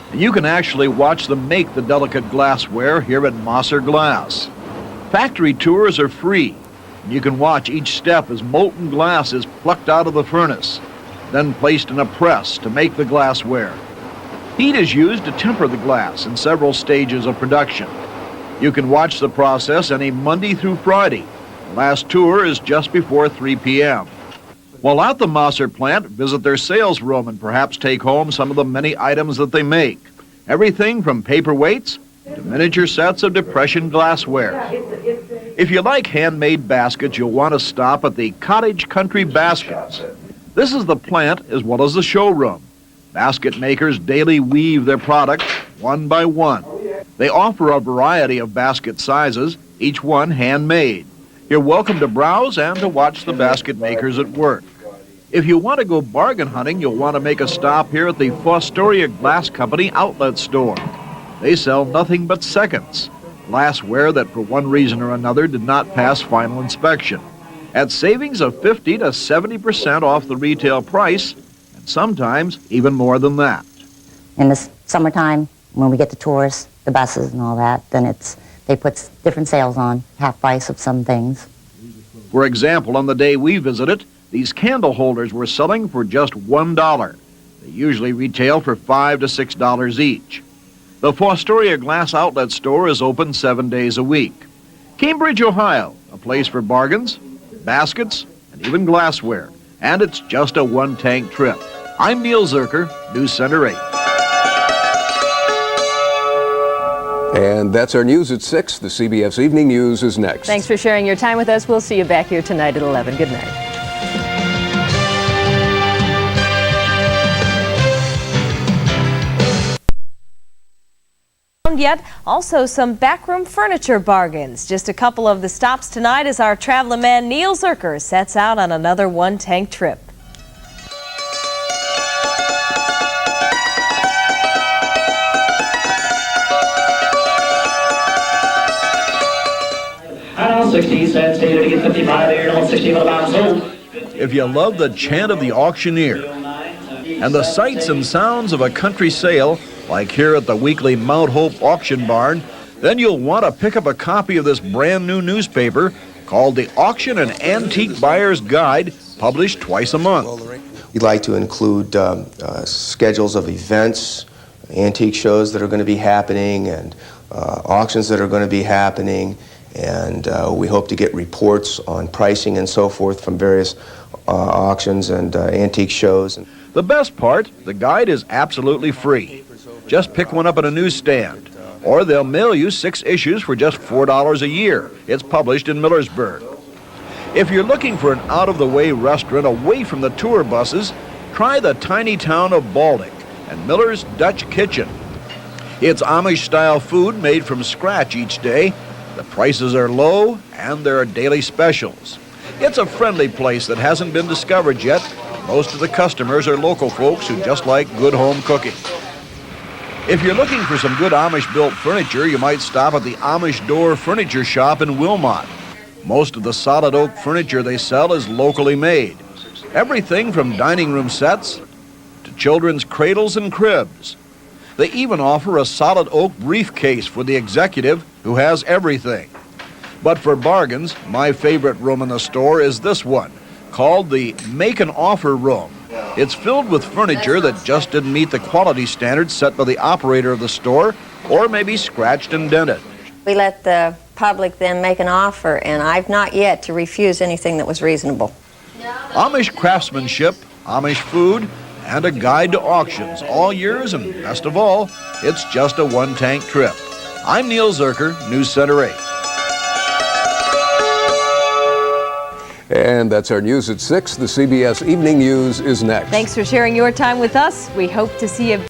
And you can actually watch them make the delicate glassware here at Mosser Glass. Factory tours are free. And you can watch each step as molten glass is plucked out of the furnace, then placed in a press to make the glassware. Heat is used to temper the glass in several stages of production. You can watch the process any Monday through Friday. The last tour is just before 3 p.m. While at the Mosser plant, visit their sales room and perhaps take home some of the many items that they make. Everything from paperweights to miniature sets of depression glassware. If you like handmade baskets, you'll want to stop at the Cottage Country Baskets. This is the plant as well as the showroom. Basket makers daily weave their products one by one. They offer a variety of basket sizes, each one handmade. You're welcome to browse and to watch the basket makers at work. If you want to go bargain hunting, you'll want to make a stop here at the Fostoria Glass Company outlet store. They sell nothing but seconds, glassware that for one reason or another did not pass final inspection, at savings of 50 to 70% off the retail price, and sometimes even more than that. In the summertime, when we get the tourists, the buses and all that, then they put different sales on, half price of some things. For example, on the day we visited, these candle holders were selling for just $1. They usually retail for $5 to $6 each. The Fostoria Glass Outlet Store is open 7 days a week. Cambridge, Ohio, a place for bargains, baskets, and even glassware. And it's just a one-tank trip. I'm Neil Zurcher, News Center 8. And that's our news at 6. The CBS Evening News is next. Thanks for sharing your time with us. We'll see you back here tonight at 11. Good night. Yet also some backroom furniture bargains. Just a couple of the stops tonight as our traveling man Neil Zurcher sets out on another one-tank trip. If you love the chant of the auctioneer and the sights and sounds of a country sale, like here at the weekly Mount Hope Auction Barn, then you'll want to pick up a copy of this brand new newspaper called the Auction and Antique Buyer's Guide, published twice a month. We like to include schedules of events, antique shows that are going to be happening, and auctions that are going to be happening, and we hope to get reports on pricing and so forth from various auctions and antique shows. The best part, the guide is absolutely free. Just pick one up at a newsstand, or they'll mail you 6 issues for just $4 a year. It's published in Millersburg. If you're looking for an out-of-the-way restaurant away from the tour buses, try the tiny town of Baltic and Miller's Dutch Kitchen. It's Amish-style food made from scratch each day. The prices are low, and there are daily specials. It's a friendly place that hasn't been discovered yet. Most of the customers are local folks who just like good home cooking. If you're looking for some good Amish-built furniture, you might stop at the Amish Door Furniture Shop in Wilmot. Most of the solid oak furniture they sell is locally made. Everything from dining room sets to children's cradles and cribs. They even offer a solid oak briefcase for the executive who has everything. But for bargains, my favorite room in the store is this one, called the Make an Offer Room. It's filled with furniture that just didn't meet the quality standards set by the operator of the store, or maybe scratched and dented. We let the public then make an offer, and I've not yet to refuse anything that was reasonable. Amish craftsmanship, Amish food, and a guide to auctions all years, and best of all, it's just a one-tank trip. I'm Neil Zurcher, News Center 8. And that's our news at 6. The CBS Evening News is next. Thanks for sharing your time with us. We hope to see you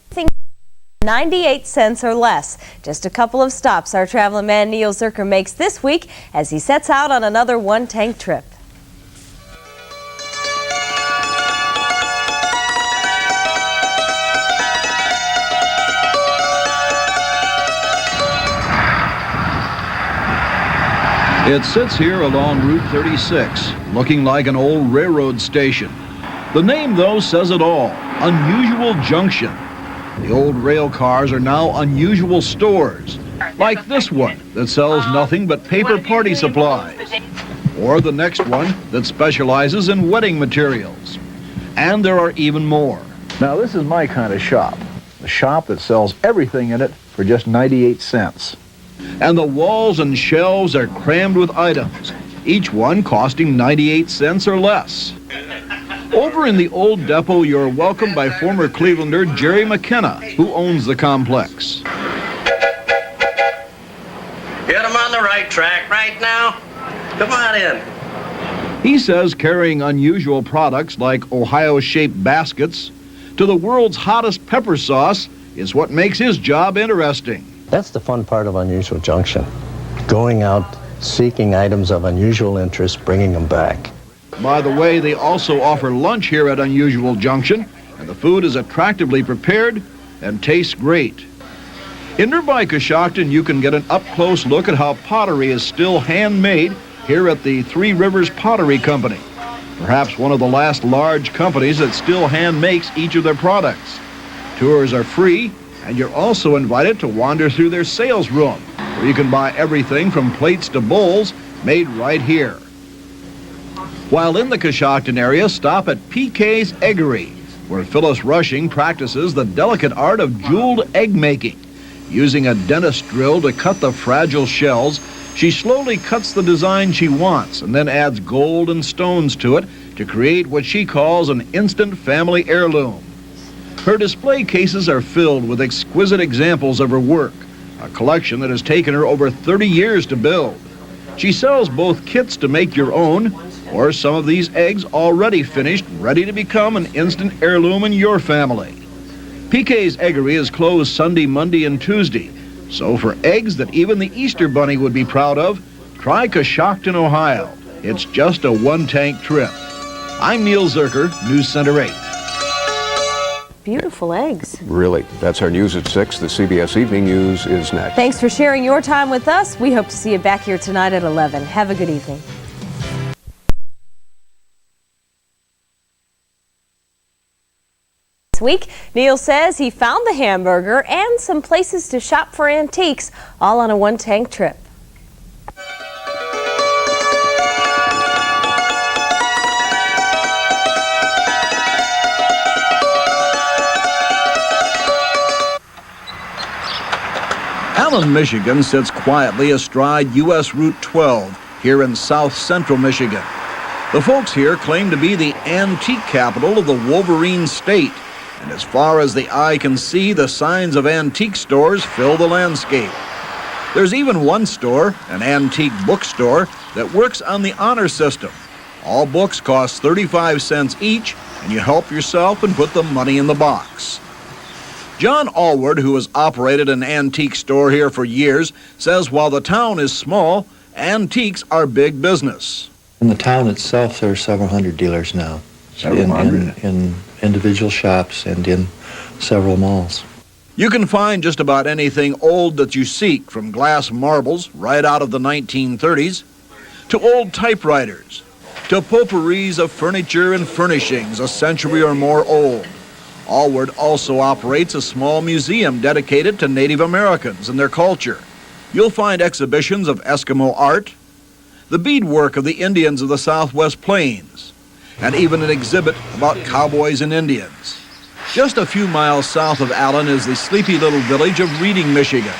98 cents or less. Just a couple of stops our traveling man Neil Zurcher makes this week as he sets out on another one-tank trip. It sits here along Route 36, looking like an old railroad station. The name, though, says it all. Unusual Junction. The old rail cars are now unusual stores, like this one that sells nothing but paper party supplies, or the next one that specializes in wedding materials. And there are even more. Now, this is my kind of shop. A shop that sells everything in it for just 98 cents. And the walls and shelves are crammed with items, each one costing 98 cents or less. Over in the old depot, you're welcomed by former Clevelander Jerry McKenna, who owns the complex. the right track right now. Come on in. He says carrying unusual products like Ohio-shaped baskets to the world's hottest pepper sauce is what makes his job interesting. That's the fun part of Unusual Junction. Going out, seeking items of unusual interest, bringing them back. By the way, they also offer lunch here at Unusual Junction, and the food is attractively prepared and tastes great. In nearby Coshocton, you can get an up-close look at how pottery is still handmade here at the Three Rivers Pottery Company, perhaps one of the last large companies that still hand makes each of their products. Tours are free, and you're also invited to wander through their sales room, where you can buy everything from plates to bowls made right here. While in the Coshocton area, stop at PK's Eggery, where Phyllis Rushing practices the delicate art of jeweled egg making. Using a dentist drill to cut the fragile shells, she slowly cuts the design she wants and then adds gold and stones to it to create what she calls an instant family heirloom. Her display cases are filled with exquisite examples of her work, a collection that has taken her over 30 years to build. She sells both kits to make your own, or some of these eggs already finished, ready to become an instant heirloom in your family. PK's Eggery is closed Sunday, Monday, and Tuesday. So for eggs that even the Easter Bunny would be proud of, try Coshocton, Ohio. It's just a one-tank trip. I'm Neil Zurcher, News Center 8. Beautiful eggs. Really. That's our news at 6. The CBS Evening News is next. Thanks for sharing your time with us. We hope to see you back here tonight at 11. Have a good evening. This week, Neil says he found the hamburger and some places to shop for antiques, all on a one-tank trip. Allen, Michigan sits quietly astride U.S. Route 12 here in south-central Michigan. The folks here claim to be the antique capital of the Wolverine State. And as far as the eye can see, the signs of antique stores fill the landscape. There's even one store, an antique bookstore, that works on the honor system. All books cost 35 cents each, and you help yourself and put the money in the box. John Allward, who has operated an antique store here for years, says while the town is small, antiques are big business. In the town itself, there are several hundred dealers now. In individual shops and in several malls. You can find just about anything old that you seek, from glass marbles right out of the 1930s, to old typewriters, to potpourris of furniture and furnishings a century or more old. Allward also operates a small museum dedicated to Native Americans and their culture. You'll find exhibitions of Eskimo art, the beadwork of the Indians of the Southwest Plains, and even an exhibit about cowboys and Indians. Just a few miles south of Allen is the sleepy little village of Reading, Michigan.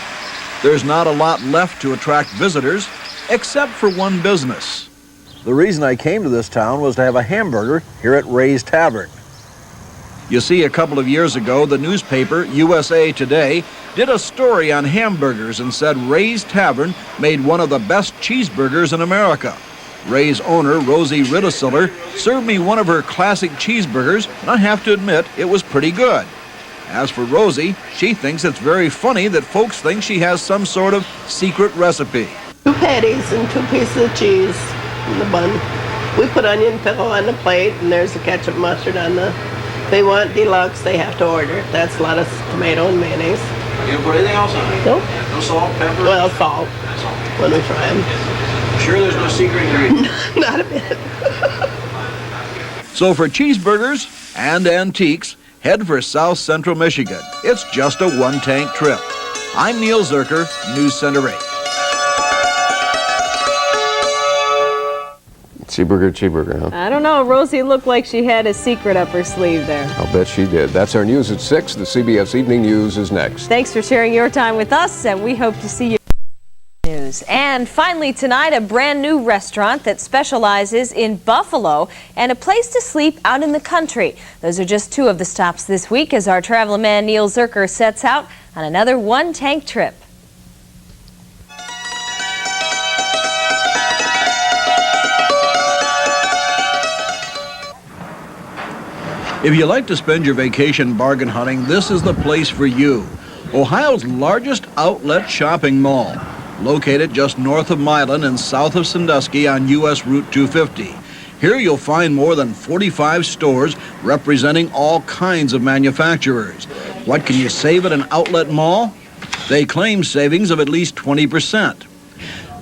There's not a lot left to attract visitors, except for one business. The reason I came to this town was to have a hamburger here at Ray's Tavern. You see, a couple of years ago, the newspaper USA Today did a story on hamburgers and said Ray's Tavern made one of the best cheeseburgers in America. Ray's owner, Rosie Riddesiller, served me one of her classic cheeseburgers, and I have to admit, it was pretty good. As for Rosie, she thinks it's very funny that folks think she has some sort of secret recipe. 2 patties and 2 pieces of cheese in the bun. We put onion pickle on the plate, and there's the ketchup mustard on the... If they want deluxe, they have to order. That's a lot of tomato and mayonnaise. You don't put anything else on it? Nope. No salt, pepper? Well, salt. When we fry them. Sure there's no secret ingredient? Not a bit. So for cheeseburgers and antiques, head for South Central Michigan. It's just a one-tank trip. I'm Neil Zurcher, News Center 8. Cheeseburger, huh? I don't know. Rosie looked like she had a secret up her sleeve there. I'll bet she did. That's our news at 6. The CBS Evening News is next. Thanks for sharing your time with us, and we hope to see you. News. And finally tonight, a brand new restaurant that specializes in buffalo and a place to sleep out in the country. Those are just 2 of the stops this week as our travel man Neil Zurcher sets out on another one-tank trip. If you like to spend your vacation bargain hunting, this is the place for you. Ohio's largest outlet shopping mall, located just north of Milan and south of Sandusky on U.S. Route 250. Here you'll find more than 45 stores representing all kinds of manufacturers. What can you save at an outlet mall? They claim savings of at least 20%.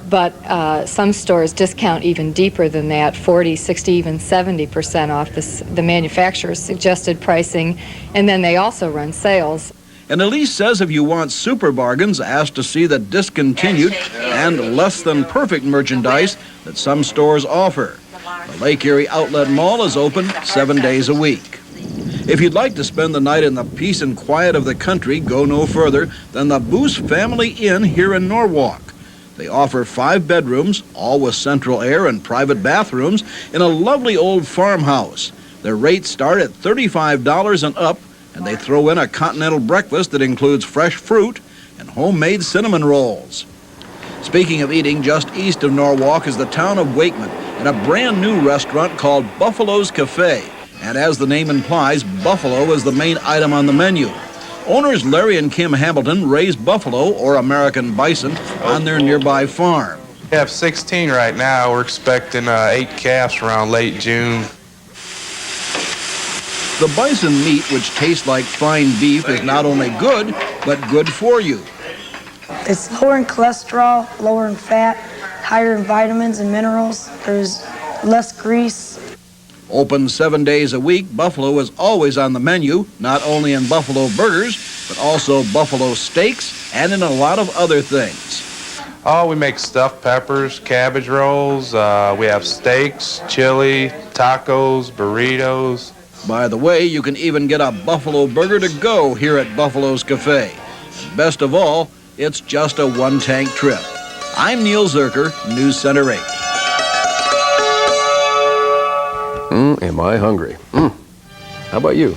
But some stores discount even deeper than that, 40, 60, even 70% off the manufacturer's suggested pricing, and then they also run sales. And Elise says if you want super bargains, ask to see the discontinued and less than perfect merchandise that some stores offer. The Lake Erie Outlet Mall is open 7 days a week. If you'd like to spend the night in the peace and quiet of the country, go no further than the Boos Family Inn here in Norwalk. They offer 5 bedrooms, all with central air and private bathrooms, in a lovely old farmhouse. Their rates start at $35 and up, and they throw in a continental breakfast that includes fresh fruit and homemade cinnamon rolls. Speaking of eating, just east of Norwalk is the town of Wakeman and a brand new restaurant called Buffalo's Cafe. And as the name implies, buffalo is the main item on the menu. Owners Larry and Kim Hamilton raise buffalo, or American bison, on their nearby farm. We have 16 right now. We're expecting 8 calves around late June. The bison meat, which tastes like fine beef, is not only good, but good for you. It's lower in cholesterol, lower in fat, higher in vitamins and minerals. There's less grease. Open 7 days a week, buffalo is always on the menu, not only in buffalo burgers, but also buffalo steaks and in a lot of other things. Oh, we make stuffed peppers, cabbage rolls, we have steaks, chili, tacos, burritos. By the way, you can even get a buffalo burger to go here at Buffalo's Cafe. And best of all, it's just a one-tank trip. I'm Neil Zurcher, News Center 8. Am I hungry? How about you?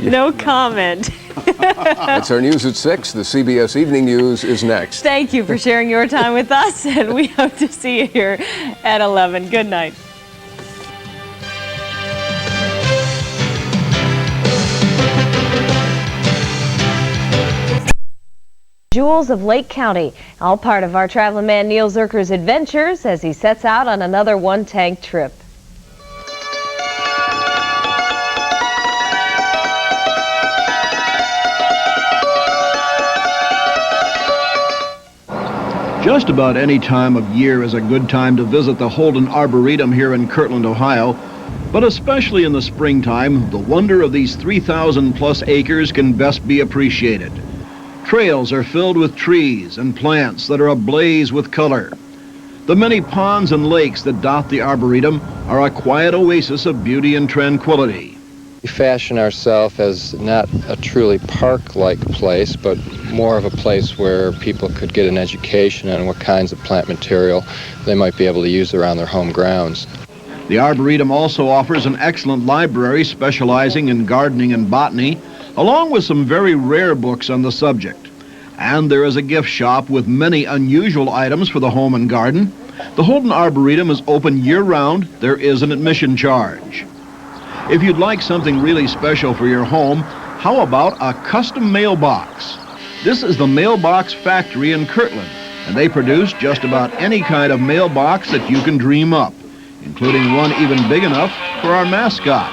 No comment. That's our news at 6. The CBS Evening News is next. Thank you for sharing your time with us, and we hope to see you here at 11. Good night. Jewels of Lake County, all part of our traveling man Neil Zurcher's adventures as he sets out on another one-tank trip. Just about any time of year is a good time to visit the Holden Arboretum here in Kirtland, Ohio. But especially in the springtime, the wonder of these 3,000-plus acres can best be appreciated. Trails are filled with trees and plants that are ablaze with color. The many ponds and lakes that dot the Arboretum are a quiet oasis of beauty and tranquility. We fashion ourselves as not a truly park-like place, but more of a place where people could get an education on what kinds of plant material they might be able to use around their home grounds. The Arboretum also offers an excellent library specializing in gardening and botany, along with some very rare books on the subject. And there is a gift shop with many unusual items for the home and garden. The Holden Arboretum is open year-round. There is an admission charge. If you'd like something really special for your home, how about a custom mailbox? This is the Mailbox Factory in Kirtland, and they produce just about any kind of mailbox that you can dream up, including one even big enough for our mascot.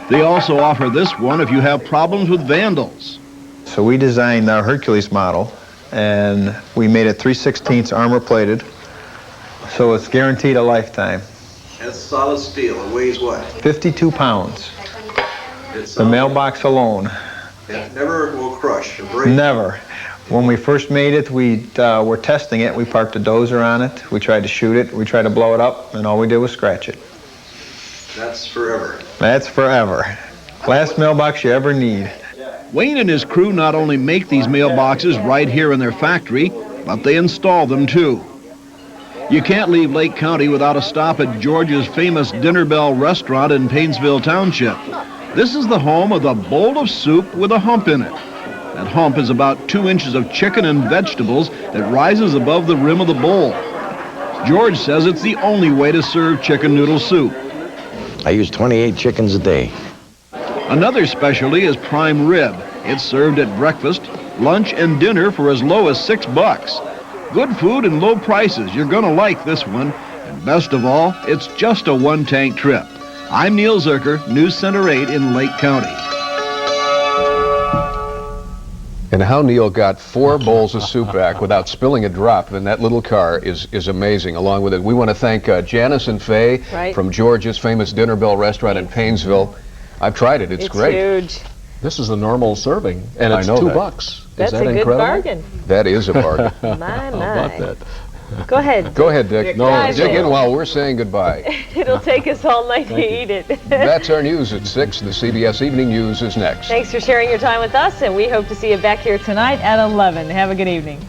They also offer this one if you have problems with vandals. So we designed our Hercules model, and we made it 3/16 armor plated, so it's guaranteed a lifetime. That's solid steel. It weighs what? 52 pounds. It's The mailbox alone. It never will crush or break. Never. When we first made it, we were testing it. We parked a dozer on it. We tried to shoot it. We tried to blow it up, and all we did was scratch it. That's forever. That's forever. Last mailbox you ever need. Wayne and his crew not only make these mailboxes right here in their factory, but they install them too. You can't leave Lake County without a stop at George's famous Dinner Bell restaurant in Painesville Township. This is the home of the bowl of soup with a hump in it. That hump is about 2 inches of chicken and vegetables that rises above the rim of the bowl. George says it's the only way to serve chicken noodle soup. I use 28 chickens a day. Another specialty is prime rib. It's served at breakfast, lunch, and dinner for as low as $6. Good food and low prices. You're gonna like this one. And best of all, it's just a one-tank trip. I'm Neil Zurcher, News Center 8 in Lake County. And how Neil got 4 bowls of soup back without spilling a drop in that little car is amazing. Along with it, we want to thank Janice and Faye from George's famous Dinner Bell restaurant in Paynesville. I've tried it. It's great. Huge. This is the normal serving, and it's I know $2. That's is that a good incredible? bargain. That is a bargain. My. How about that? Go ahead. Go ahead, Dick. No, dig in while we're saying goodbye. It'll take us all night to eat it. That's our news at 6. The CBS Evening News is next. Thanks for sharing your time with us, and we hope to see you back here tonight at 11. Have a good evening.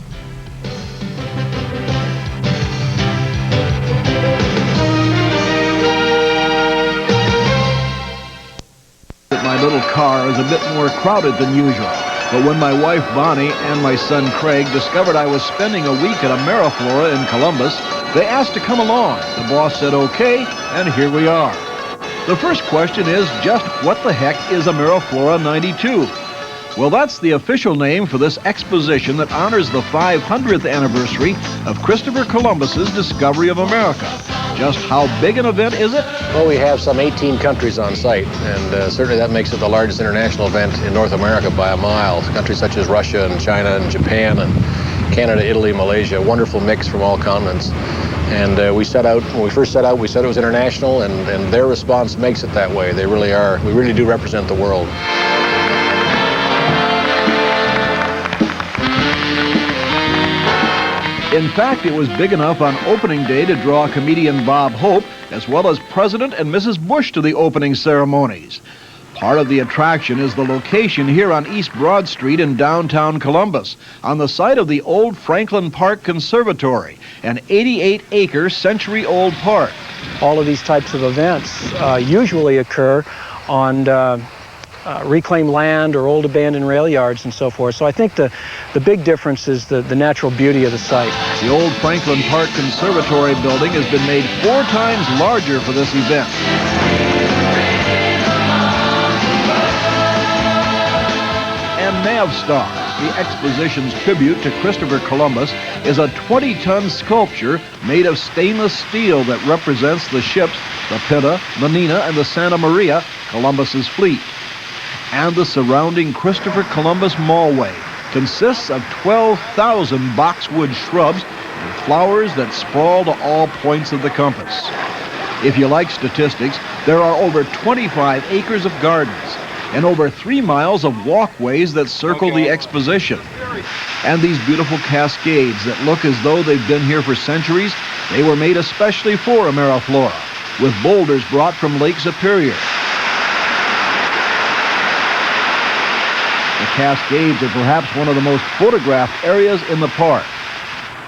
My little car is a bit more crowded than usual. But when my wife Bonnie and my son Craig discovered I was spending a week at AmeriFlora in Columbus, they asked to come along. The boss said okay, and here we are. The first question is just what the heck is AmeriFlora 92? Well, that's the official name for this exposition that honors the 500th anniversary of Christopher Columbus's discovery of America. Just how big an event is it? Well, we have some 18 countries on site, and certainly that makes it the largest international event in North America by a mile. Countries such as Russia and China and Japan and Canada, Italy, Malaysia, wonderful mix from all continents. And when we first set out, we said it was international, and their response makes it that way. They really are. We really do represent the world. In fact, it was big enough on opening day to draw comedian Bob Hope, as well as President and Mrs. Bush to the opening ceremonies. Part of the attraction is the location here on East Broad Street in downtown Columbus, on the site of the old Franklin Park Conservatory, an 88-acre century-old park. All of these types of events usually occur on reclaimed land or old abandoned rail yards and so forth. So I think the big difference is the natural beauty of the site. The old Franklin Park Conservatory building has been made 4 times larger for this event. And Navstar, the exposition's tribute to Christopher Columbus, is a 20-ton sculpture made of stainless steel that represents the ships, the Pinta, the Nina, and the Santa Maria, Columbus's fleet. And the surrounding Christopher Columbus Mallway consists of 12,000 boxwood shrubs and flowers that sprawl to all points of the compass. If you like statistics, there are over 25 acres of gardens and over 3 miles of walkways that circle the exposition. And these beautiful cascades that look as though they've been here for centuries, they were made especially for AmeriFlora, with boulders brought from Lake Superior. The Cascades are perhaps one of the most photographed areas in the park.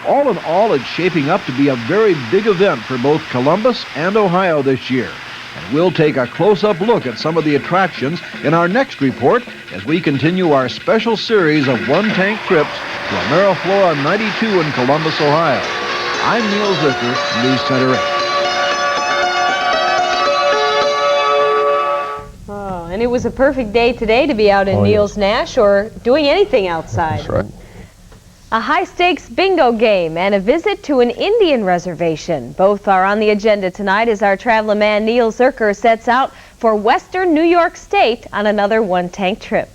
All in all, it's shaping up to be a very big event for both Columbus and Ohio this year. And we'll take a close-up look at some of the attractions in our next report as we continue our special series of one-tank trips to AmeriFlora 92 in Columbus, Ohio. I'm Neil Zurcher, News Center 8. And it was a perfect day today to be out in Neil's Nash or doing anything outside. That's right. A high-stakes bingo game and a visit to an Indian reservation. Both are on the agenda tonight as our traveler man Neil Zurcher sets out for western New York State on another one-tank trip.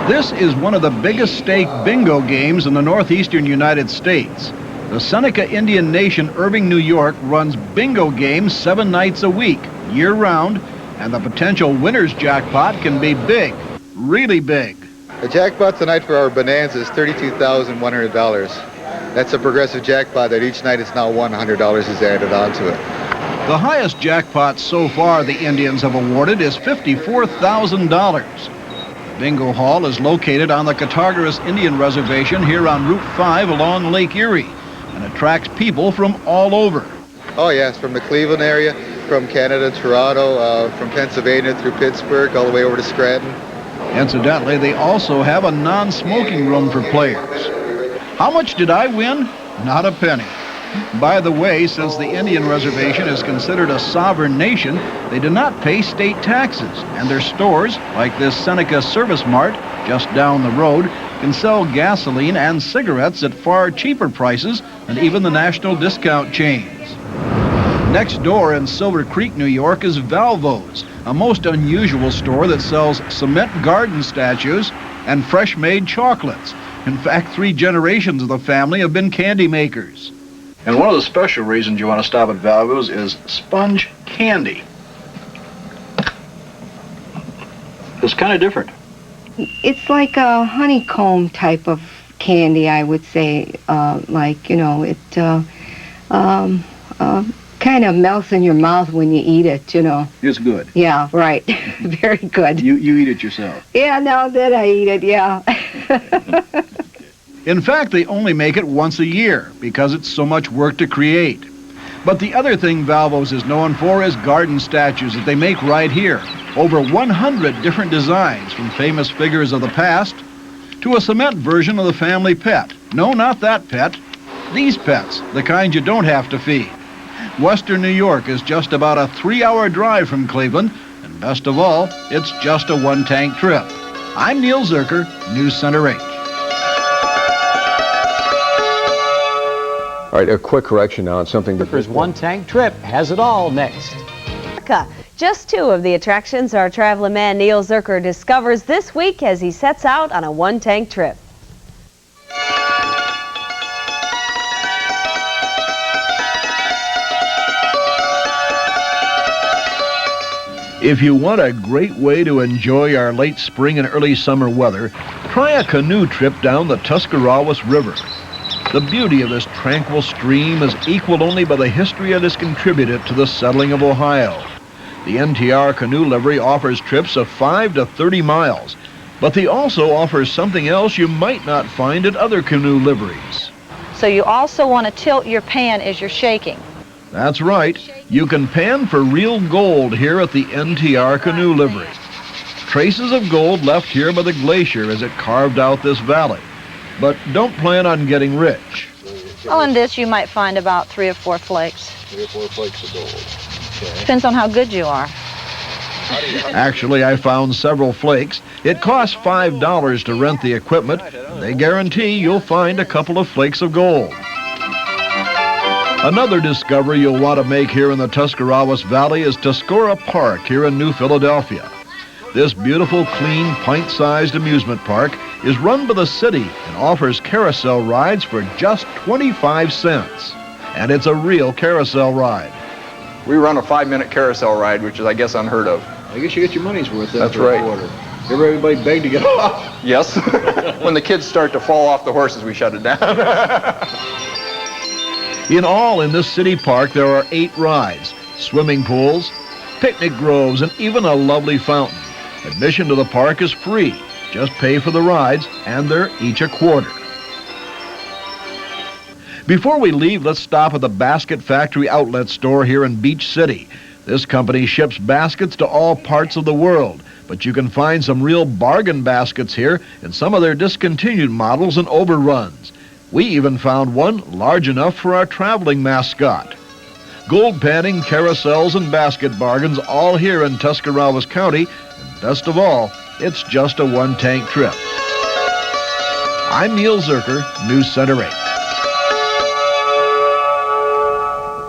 This is one of the biggest stake bingo games in the northeastern United States. The Seneca Indian Nation, Irving, New York, runs bingo games 7 nights a week, year-round, and the potential winner's jackpot can be big, really big. The jackpot tonight for our bonanza is $32,100. That's a progressive jackpot that each night is now $100 is added onto it. The highest jackpot so far the Indians have awarded is $54,000. Bingo Hall is located on the Cattaraugus Indian Reservation here on Route 5 along Lake Erie and attracts people from all over. Oh yes, from the Cleveland area, from Canada, Toronto, from Pennsylvania through Pittsburgh, all the way over to Scranton. Incidentally, they also have a non-smoking room for players. How much did I win? Not a penny. By the way, since the Indian Reservation is considered a sovereign nation, they do not pay state taxes, and their stores, like this Seneca Service Mart just down the road, can sell gasoline and cigarettes at far cheaper prices than even the national discount chains. Next door in Silver Creek, New York is Valvo's, a most unusual store that sells cement garden statues and fresh-made chocolates. In fact, 3 generations of the family have been candy makers. And one of the special reasons you want to stop at Valvo's is sponge candy. It's kind of different. It's like a honeycomb type of candy, I would say. Like, you know, it kind of melts in your mouth when you eat it, you know. It's good. Yeah, right. Very good. You eat it yourself. Yeah, now that I eat it, yeah. In fact, they only make it once a year because it's so much work to create. But the other thing Valvo's is known for is garden statues that they make right here. Over 100 different designs, from famous figures of the past to a cement version of the family pet. No, not that pet. These pets, the kind you don't have to feed. Western New York is just about a 3-hour drive from Cleveland, and best of all, it's just a one-tank trip. I'm Neil Zurcher, News Center 8. All right, a quick correction now on something that... Zurcher's one-tank trip has it all next. Just 2 of the attractions our traveling man Neil Zurcher discovers this week as he sets out on a one-tank trip. If you want a great way to enjoy our late spring and early summer weather, try a canoe trip down the Tuscarawas River. The beauty of this tranquil stream is equaled only by the history it has contributed to the settling of Ohio. The NTR canoe livery offers trips of 5 to 30 miles, but they also offer something else you might not find at other canoe liveries. So you also want to tilt your pan as you're shaking. That's right. You can pan for real gold here at the NTR canoe livery. Traces of gold left here by the glacier as it carved out this valley. But don't plan on getting rich. Well, in this you might find about 3 or 4 flakes. 3 or 4 flakes of gold. Okay. Depends on how good you are. Actually, I found several flakes. It costs $5 to rent the equipment. They guarantee you'll find a couple of flakes of gold. Another discovery you'll want to make here in the Tuscarawas Valley is Tuscarora Park here in New Philadelphia. This beautiful, clean, pint-sized amusement park is run by the city and offers carousel rides for just 25 cents. And it's a real carousel ride. We run a 5-minute carousel ride, which is, I guess, unheard of. I guess you get your money's worth. That's right. Everybody begged to get off. Yes. When the kids start to fall off the horses, we shut it down. In all, in this city park, there are 8 rides, swimming pools, picnic groves, and even a lovely fountain. Admission to the park is free. Just pay for the rides, and they're each a quarter. Before we leave, let's stop at the Basket Factory outlet store here in Beach City. This company ships baskets to all parts of the world, but you can find some real bargain baskets here in some of their discontinued models and overruns. We even found one large enough for our traveling mascot. Gold panning, carousels, and basket bargains all here in Tuscarawas County. And best of all, it's just a one-tank trip. I'm Neil Zurcher, News Center 8.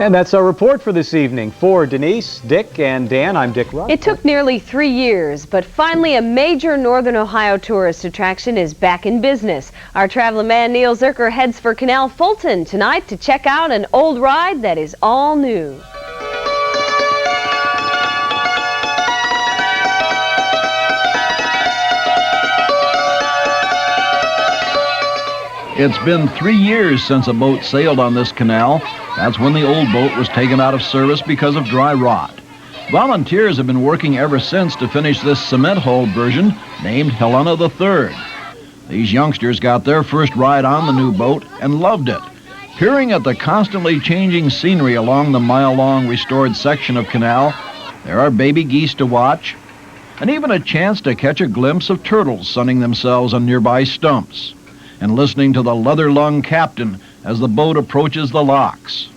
And that's our report for this evening. For Denise, Dick, and Dan, I'm Dick Rutt. It took nearly 3 years, but finally a major Northern Ohio tourist attraction is back in business. Our traveling man Neil Zurcher heads for Canal Fulton tonight to check out an old ride that is all new. It's been 3 years since a boat sailed on this canal. That's when the old boat was taken out of service because of dry rot. Volunteers have been working ever since to finish this cement-hulled version named Helena III. These youngsters got their first ride on the new boat and loved it. Peering at the constantly changing scenery along the mile-long restored section of canal, there are baby geese to watch, and even a chance to catch a glimpse of turtles sunning themselves on nearby stumps, and listening to the leather-lung captain as the boat approaches the locks.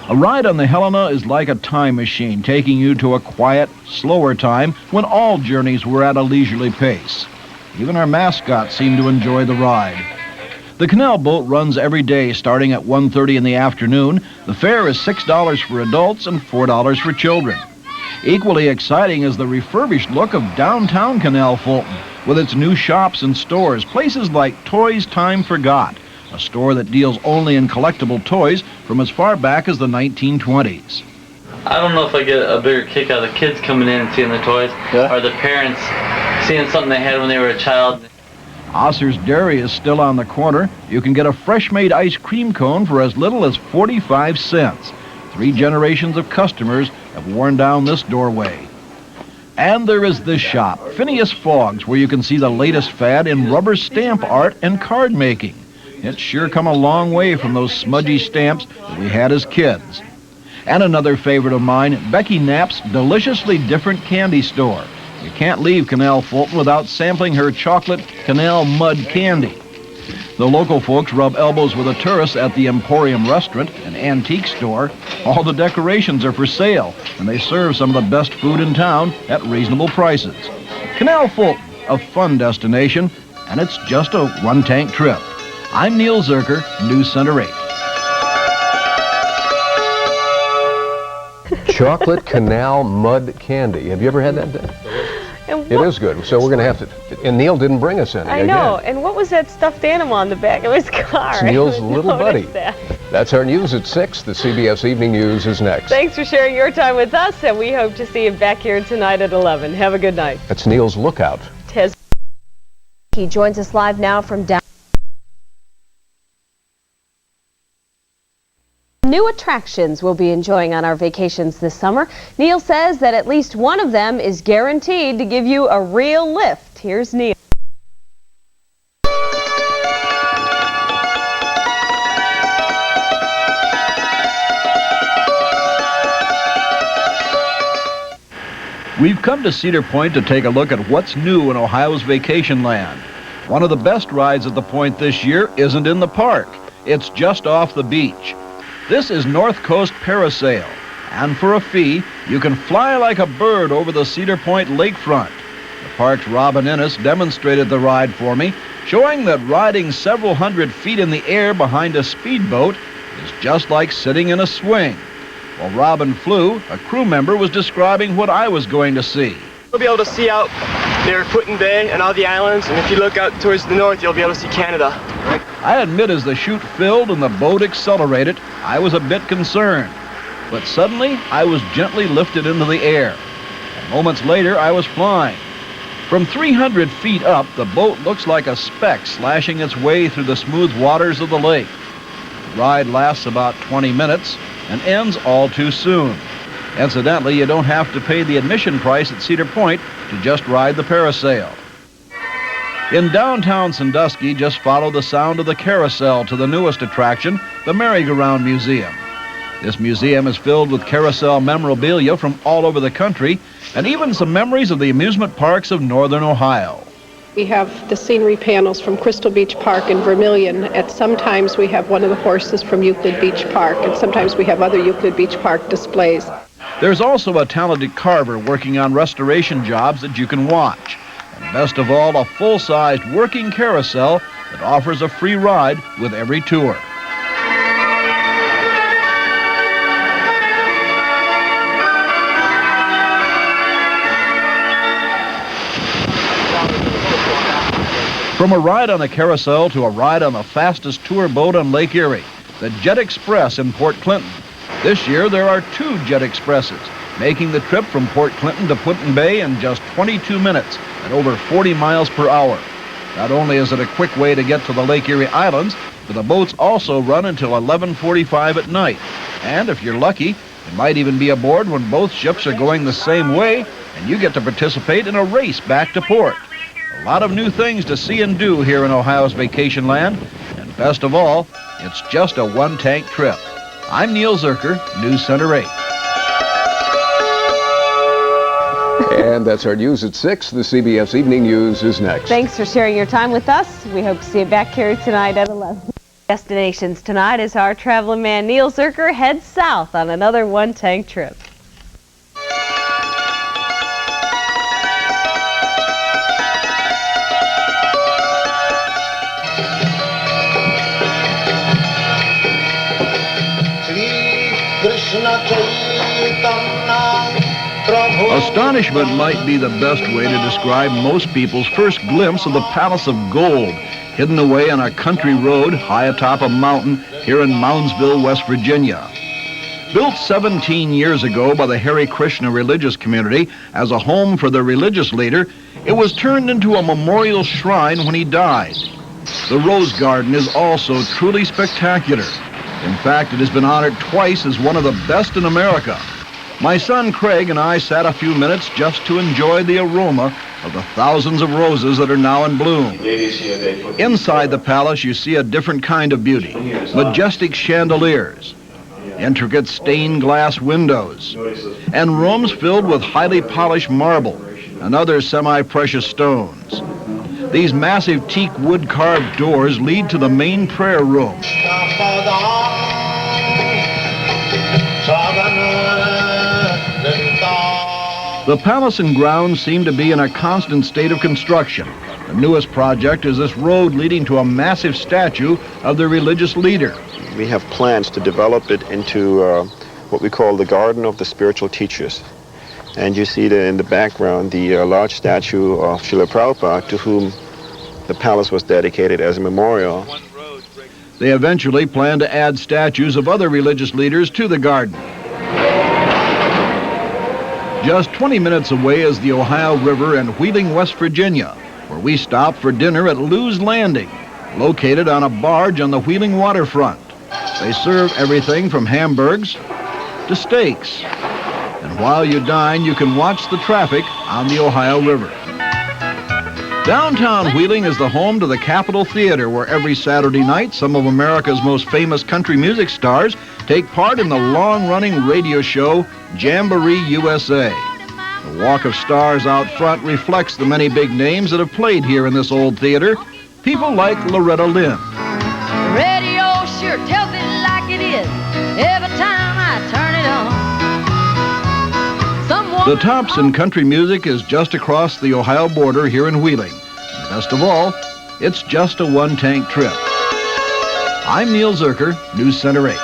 A ride on the Helena is like a time machine, taking you to a quiet, slower time when all journeys were at a leisurely pace. Even our mascot seemed to enjoy the ride. The canal boat runs every day starting at 1:30 in the afternoon. The fare is $6 for adults and $4 for children. Equally exciting is the refurbished look of downtown Canal Fulton, with its new shops and stores, places like Toys Time Forgot, a store that deals only in collectible toys from as far back as the 1920s. I don't know if I get a bigger kick out of the kids coming in and seeing the toys, or the parents seeing something they had when they were a child. Osser's Dairy is still on the corner. You can get a fresh-made ice cream cone for as little as 45 cents. 3 generations of customers have worn down this doorway. And there is this shop, Phineas Fogg's, where you can see the latest fad in rubber stamp art and card making. It's sure come a long way from those smudgy stamps that we had as kids. And another favorite of mine, Becky Knapp's Deliciously Different Candy Store. You can't leave Canal Fulton without sampling her chocolate canal mud candy. The local folks rub elbows with the tourists at the Emporium Restaurant, an antique store. All the decorations are for sale, and they serve some of the best food in town at reasonable prices. Canal Fulton, a fun destination, and it's just a one-tank trip. I'm Neil Zurcher, News Center 8. Chocolate canal mud candy. Have you ever had that? It is good. So we're going to have to... And Neil didn't bring us any. I know. And what was that stuffed animal on the back of his car? It's Neil's little buddy. That. That's our news at 6. The CBS Evening News is next. Thanks for sharing your time with us, and we hope to see you back here tonight at 11. Have a good night. That's Neil's Lookout. He joins us live now from down. New attractions we'll be enjoying on our vacations this summer. Neil says that at least one of them is guaranteed to give you a real lift. Here's Neil. We've come to Cedar Point to take a look at what's new in Ohio's vacation land. One of the best rides at the Point this year isn't in the park. It's just off the beach. This is North Coast Parasail, and for a fee, you can fly like a bird over the Cedar Point lakefront. The park's Robin Innes demonstrated the ride for me, showing that riding several hundred feet in the air behind a speedboat is just like sitting in a swing. While Robin flew, a crew member was describing what I was going to see. You'll be able to see out near Putin Bay and all the islands, and if you look out towards the north, you'll be able to see Canada. I admit as the chute filled and the boat accelerated, I was a bit concerned. But suddenly, I was gently lifted into the air. And moments later, I was flying. From 300 feet up, the boat looks like a speck slashing its way through the smooth waters of the lake. The ride lasts about 20 minutes and ends all too soon. Incidentally, you don't have to pay the admission price at Cedar Point to just ride the parasail. In downtown Sandusky, just follow the sound of the carousel to the newest attraction, the Merry-Go-Round Museum. This museum is filled with carousel memorabilia from all over the country, and even some memories of the amusement parks of northern Ohio. We have the scenery panels from Crystal Beach Park and Vermilion. At sometimes we have one of the horses from Euclid Beach Park, and sometimes we have other Euclid Beach Park displays. There's also a talented carver working on restoration jobs that you can watch. And best of all, a full-sized working carousel that offers a free ride with every tour. From a ride on a carousel to a ride on the fastest tour boat on Lake Erie, the Jet Express in Port Clinton. This year there are 2 Jet Expresses, making the trip from Port Clinton to Putin Bay in just 22 minutes at over 40 miles per hour. Not only is it a quick way to get to the Lake Erie Islands, but the boats also run until 11:45 at night. And if you're lucky, you might even be aboard when both ships are going the same way, and you get to participate in a race back to port. A lot of new things to see and do here in Ohio's vacation land. And best of all, it's just a one-tank trip. I'm Neil Zurcher, News Center 8. And that's our news at 6. The CBS Evening News is next. Thanks for sharing your time with us. We hope to see you back here tonight at 11. Destinations tonight as our traveling man Neil Zurcher heads south on another one-tank trip. Astonishment might be the best way to describe most people's first glimpse of the Palace of Gold, hidden away on a country road high atop a mountain here in Moundsville, West Virginia. Built 17 years ago by the Hare Krishna religious community as a home for their religious leader, it was turned into a memorial shrine when he died. The Rose Garden is also truly spectacular. In fact, it has been honored twice as one of the best in America. My son Craig and I sat a few minutes just to enjoy the aroma of the thousands of roses that are now in bloom. Inside the palace, you see a different kind of beauty. Majestic chandeliers, intricate stained glass windows, and rooms filled with highly polished marble and other semi-precious stones. These massive teak wood-carved doors lead to the main prayer room. The palace and grounds seem to be in a constant state of construction. The newest project is this road leading to a massive statue of the religious leader. We have plans to develop it into what we call the Garden of the Spiritual Teachers. And you see in the background the large statue of Srila Prabhupada, to whom the palace was dedicated as a memorial. They eventually plan to add statues of other religious leaders to the garden. Just 20 minutes away is the Ohio River in Wheeling, West Virginia, where we stopped for dinner at Lou's Landing, located on a barge on the Wheeling waterfront. They serve everything from hamburgers to steaks. And while you dine, you can watch the traffic on the Ohio River. Downtown Wheeling is the home to the Capitol Theater, where every Saturday night some of America's most famous country music stars take part in the long-running radio show Jamboree USA. The Walk of Stars out front reflects the many big names that have played here in this old theater. People like Loretta Lynn. The radio sure tells it like it is every time I turn it on. The Tops in country music is just across the Ohio border here in Wheeling. And best of all, it's just a one-tank trip. I'm Neil Zurcher, News Center 8.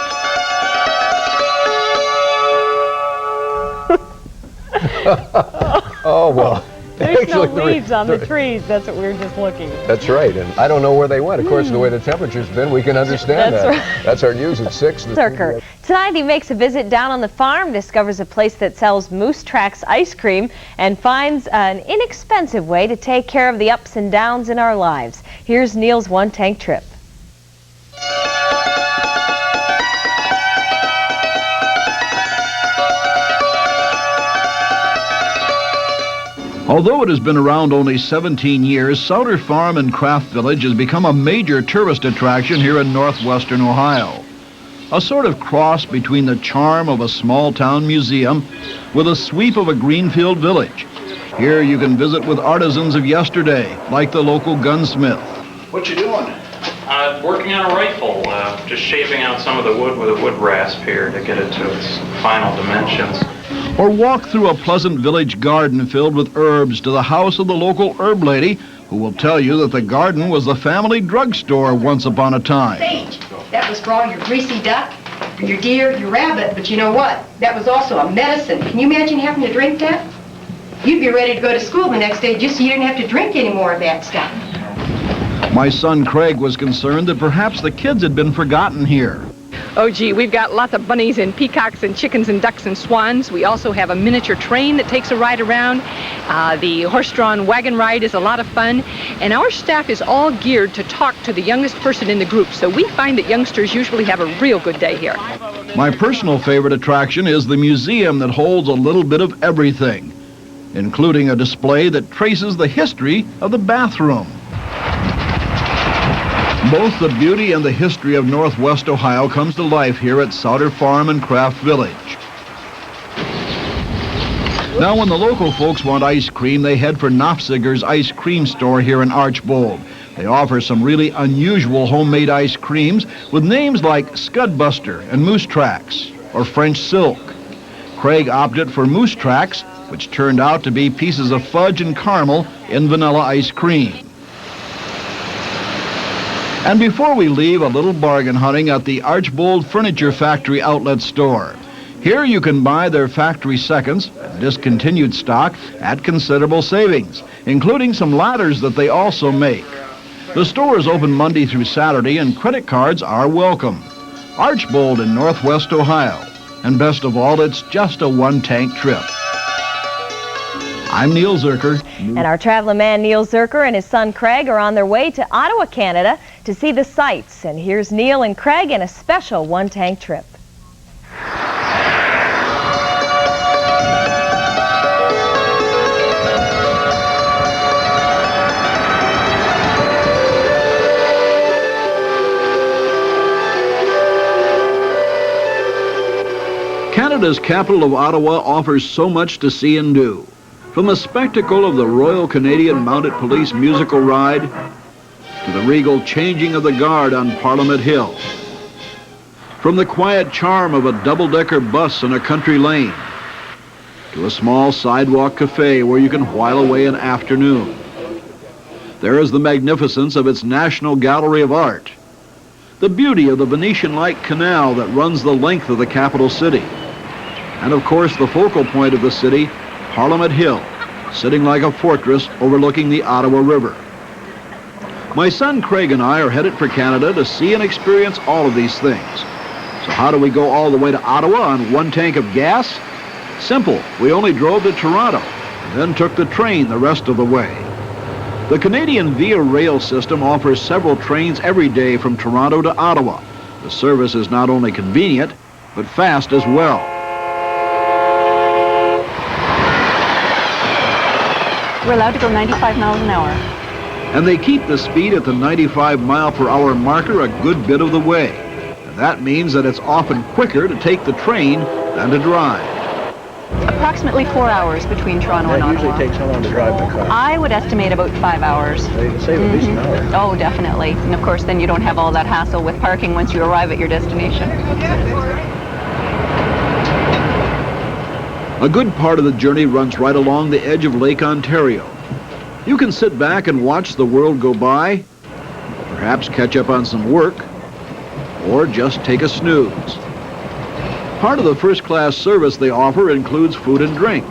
Oh, well. There's no leaves on the trees. That's what we were just looking at. That's right, and I don't know where they went. Of course, the way the temperature's been, we can understand That's that. right. That's our news at 6. Zurcher. Tonight he makes a visit down on the farm, discovers a place that sells Moose Tracks ice cream, and finds an inexpensive way to take care of the ups and downs in our lives. Here's Neil's one-tank trip. Although it has been around only 17 years, Souter Farm and Craft Village has become a major tourist attraction here in northwestern Ohio. A sort of cross between the charm of a small-town museum with a sweep of a greenfield village. Here you can visit with artisans of yesterday, like the local gunsmith. What you doing? Working on a rifle, just shaping out some of the wood with a wood rasp here to get it to its final dimensions. Or walk through a pleasant village garden filled with herbs to the house of the local herb lady, who will tell you that the garden was the family drugstore once upon a time. Sage. That was for all your greasy duck, your deer, your rabbit, but you know what? That was also a medicine. Can you imagine having to drink that? You'd be ready to go to school the next day just so you didn't have to drink any more of that stuff. My son Craig was concerned that perhaps the kids had been forgotten here. Oh, gee, we've got lots of bunnies and peacocks and chickens and ducks and swans. We also have a miniature train that takes a ride around. The horse-drawn wagon ride is a lot of fun. And our staff is all geared to talk to the youngest person in the group, so we find that youngsters usually have a real good day here. My personal favorite attraction is the museum that holds a little bit of everything. including a display that traces the history of the bathroom. Both the beauty and the history of Northwest Ohio comes to life here at Souter Farm and Craft Village. Now, when the local folks want ice cream, they head for Knopfziger's ice cream store here in Archbold. They offer some really unusual homemade ice creams with names like Scudbuster and Moose Tracks or French Silk. Craig opted for Moose Tracks, which turned out to be pieces of fudge and caramel in vanilla ice cream. And before we leave, a little bargain hunting at the Archbold Furniture Factory outlet store. Here you can buy their factory seconds and discontinued stock at considerable savings, including some ladders that they also make. The store is open Monday through Saturday, and credit cards are welcome. Archbold in Northwest Ohio. And best of all, it's just a one-tank trip. I'm Neil Zurcher. And our traveling man Neil Zurcher and his son Craig are on their way to Ottawa, Canada to see the sights. And here's Neil and Craig in a special one-tank trip. Canada's capital of Ottawa offers so much to see and do. From the spectacle of the Royal Canadian Mounted Police musical ride to the regal changing of the guard on Parliament Hill. From the quiet charm of a double-decker bus in a country lane to a small sidewalk cafe where you can while away an afternoon. There is the magnificence of its National Gallery of Art, the beauty of the Venetian-like canal that runs the length of the capital city, and of course the focal point of the city, Parliament Hill, sitting like a fortress overlooking the Ottawa River. My son Craig and I are headed for Canada to see and experience all of these things. So how do we go all the way to Ottawa on one tank of gas? Simple. We only drove to Toronto and then took the train the rest of the way. The Canadian Via Rail system offers several trains every day from Toronto to Ottawa. The service is not only convenient, but fast as well. We're allowed to go 95 miles an hour. And they keep the speed at the 95-mile-per-hour marker a good bit of the way. And that means that it's often quicker to take the train than to drive. Approximately 4 hours between Toronto and Ottawa. It usually takes how long to drive the car? I would estimate about 5 hours. So you can save at least an hour. Oh, definitely. And of course, then you don't have all that hassle with parking once you arrive at your destination. A good part of the journey runs right along the edge of Lake Ontario. You can sit back and watch the world go by, perhaps catch up on some work, or just take a snooze. Part of the first-class service they offer includes food and drink.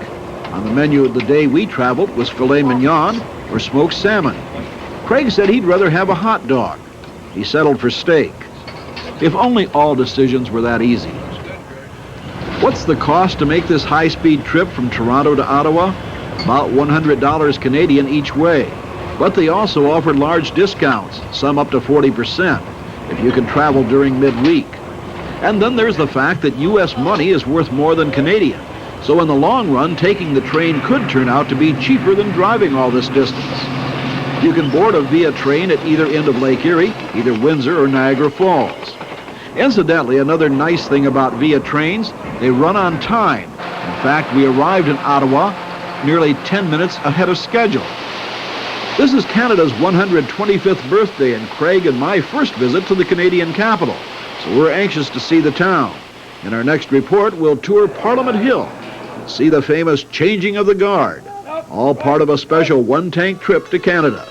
On the menu the day we traveled was filet mignon or smoked salmon. Craig said he'd rather have a hot dog. He settled for steak. If only all decisions were that easy. What's the cost to make this high-speed trip from Toronto to Ottawa? About $100 Canadian each way. But they also offered large discounts, some up to 40%, if you can travel during midweek. And then there's the fact that U.S. money is worth more than Canadian. So in the long run, taking the train could turn out to be cheaper than driving all this distance. You can board a Via train at either end of Lake Erie, either Windsor or Niagara Falls. Incidentally, another nice thing about Via trains, they run on time. In fact, we arrived in Ottawa nearly 10 minutes ahead of schedule. This is Canada's 125th birthday and Craig and my first visit to the Canadian capital, so we're anxious to see the town. In our next report, we'll tour Parliament Hill and see the famous changing of the guard, all part of a special one-tank trip to Canada.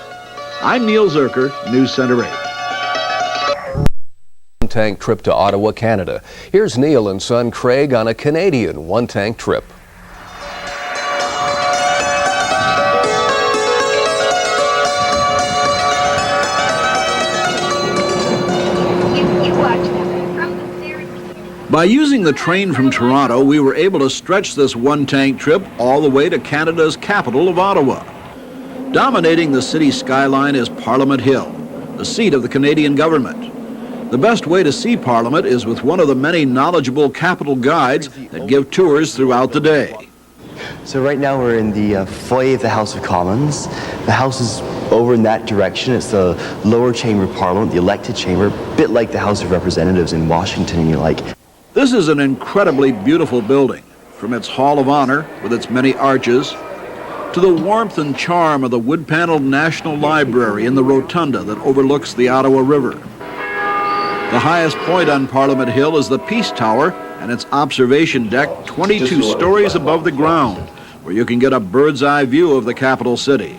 I'm Neil Zurcher, News Center 8. One-tank trip to Ottawa, Canada. Here's Neil and son Craig on a Canadian one-tank trip. By using the train from Toronto, we were able to stretch this one-tank trip all the way to Canada's capital of Ottawa. Dominating the city skyline is Parliament Hill, the seat of the Canadian government. The best way to see Parliament is with one of the many knowledgeable capital guides that give tours throughout the day. So right now we're in the foyer of the House of Commons. The House is over in that direction. It's the lower chamber of Parliament, the elected chamber, a bit like the House of Representatives in Washington and you like. This is an incredibly beautiful building, from its Hall of Honor with its many arches, to the warmth and charm of the wood-paneled National Library in the rotunda that overlooks the Ottawa River. The highest point on Parliament Hill is the Peace Tower and its observation deck 22 stories above the ground, where you can get a bird's-eye view of the capital city.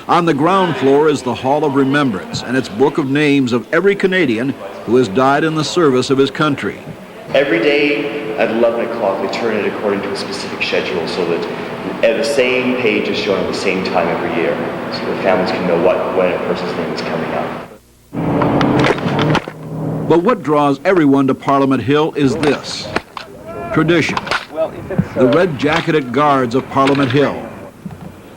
On the ground floor is the Hall of Remembrance and its book of names of every Canadian who has died in the service of his country. Every day at 11 o'clock they turn it according to a specific schedule so that the same page is shown at the same time every year, so the families can know when a person's name is coming up. But what draws everyone to Parliament Hill is this: tradition. The red-jacketed guards of Parliament Hill.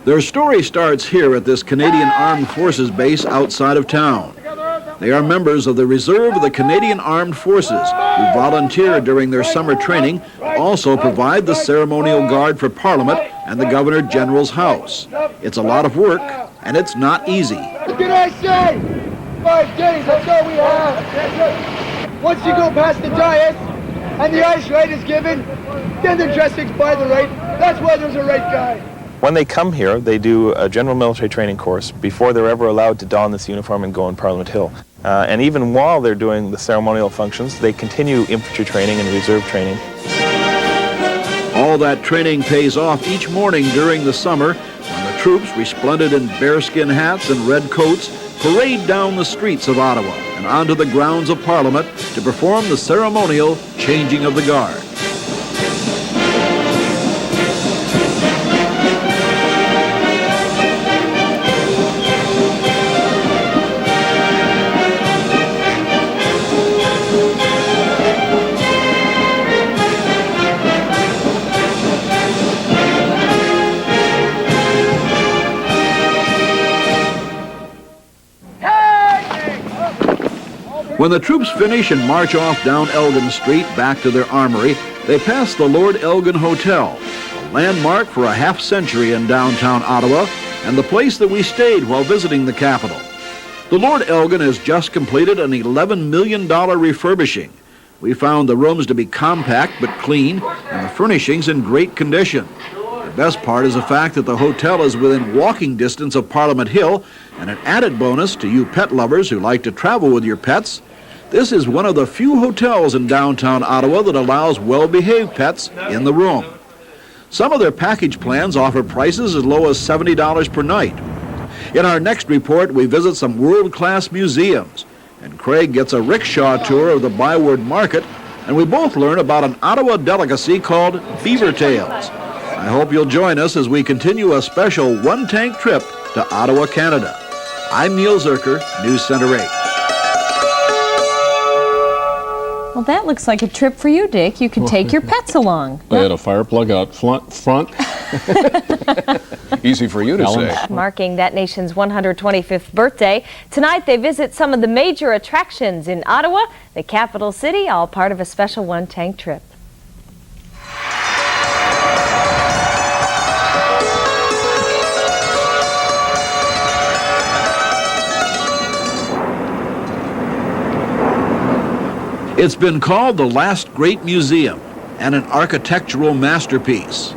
Their story starts here at this Canadian Armed Forces base outside of town. They are members of the Reserve of the Canadian Armed Forces who volunteer during their summer training, also provide the ceremonial guard for Parliament and the Governor General's house. It's a lot of work, and it's not easy. What can I say? 5 days, that's all we have. Once you go past the dais and the ice right is given, then the dressings by the right. That's why there's a right guy. When they come here, they do a general military training course before they're ever allowed to don this uniform and go on Parliament Hill. And even while they're doing the ceremonial functions, they continue infantry training and reserve training. All that training pays off each morning during the summer when the troops, resplendent in bearskin hats and red coats, parade down the streets of Ottawa and onto the grounds of Parliament to perform the ceremonial changing of the guard. When the troops finish and march off down Elgin Street back to their armory, they pass the Lord Elgin Hotel, a landmark for a half-century in downtown Ottawa, and the place that we stayed while visiting the capital. The Lord Elgin has just completed an $11 million refurbishing. We found the rooms to be compact but clean, and the furnishings in great condition. The best part is the fact that the hotel is within walking distance of Parliament Hill, and an added bonus to you pet lovers who like to travel with your pets. This is one of the few hotels in downtown Ottawa that allows well-behaved pets in the room. Some of their package plans offer prices as low as $70 per night. In our next report, we visit some world-class museums, and Craig gets a rickshaw tour of the Byward Market, and we both learn about an Ottawa delicacy called beaver tails. I hope you'll join us as we continue a special one-tank trip to Ottawa, Canada. I'm Neil Zurcher, News Center 8. Well, that looks like a trip for you, Dick. You can take your pets along. I had a fire plug out front. Easy for you to say. Marking that nation's 125th birthday, tonight they visit some of the major attractions in Ottawa, the capital city, all part of a special one-tank trip. It's been called the last great museum and an architectural masterpiece.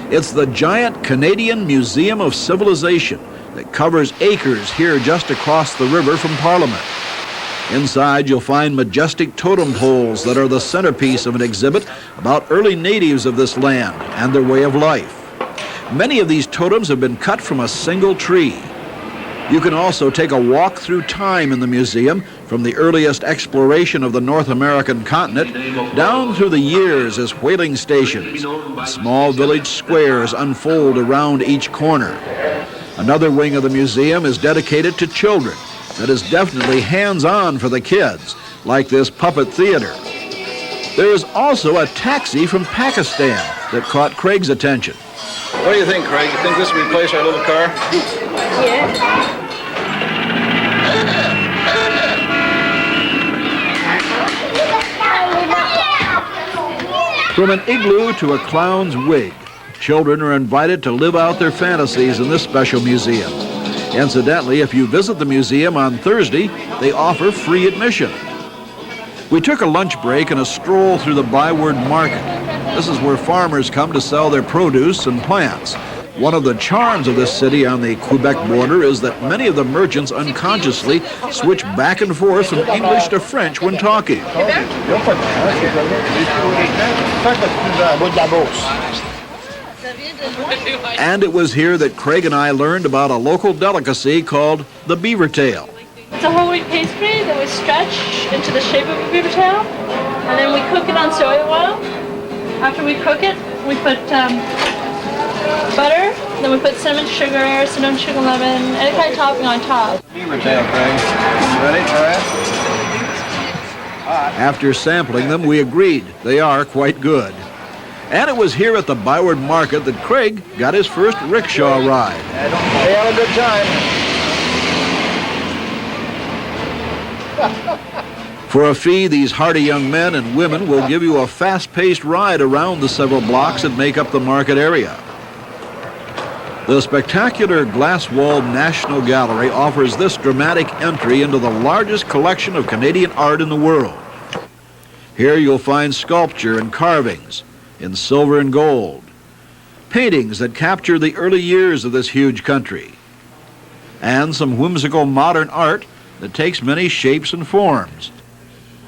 It's the giant Canadian Museum of Civilization that covers acres here just across the river from Parliament. Inside, you'll find majestic totem poles that are the centerpiece of an exhibit about early natives of this land and their way of life. Many of these totems have been cut from a single tree. You can also take a walk through time in the museum, from the earliest exploration of the North American continent down through the years as whaling stations. Small village squares unfold around each corner. Another wing of the museum is dedicated to children that is definitely hands-on for the kids, like this puppet theater. There is also a taxi from Pakistan that caught Craig's attention. What do you think, Craig? You think this will replace our little car? Yeah. From an igloo to a clown's wig, Children are invited to live out their fantasies in this special museum. Incidentally, if you visit the museum on Thursday, they offer free admission. We took a lunch break and a stroll through the Byward Market. This is where farmers come to sell their produce and plants. One of the charms of this city on the Quebec border is that many of the merchants unconsciously switch back and forth from English to French when talking. And it was here that Craig and I learned about a local delicacy called the beaver tail. It's a whole wheat pastry that we stretch into the shape of a beaver tail, and then we cook it on soy oil. After we cook it, we put butter, then we put cinnamon sugar, lemon, any kind of topping on top. Beaver tail, Craig. Ready? All right. After sampling them, we agreed they are quite good. And it was here at the Byward Market that Craig got his first rickshaw ride. They had a good time. For a fee, these hardy young men and women will give you a fast-paced ride around the several blocks that make up the market area. The spectacular glass-walled National Gallery offers this dramatic entry into the largest collection of Canadian art in the world. Here you'll find sculpture and carvings in silver and gold, paintings that capture the early years of this huge country, and some whimsical modern art that takes many shapes and forms.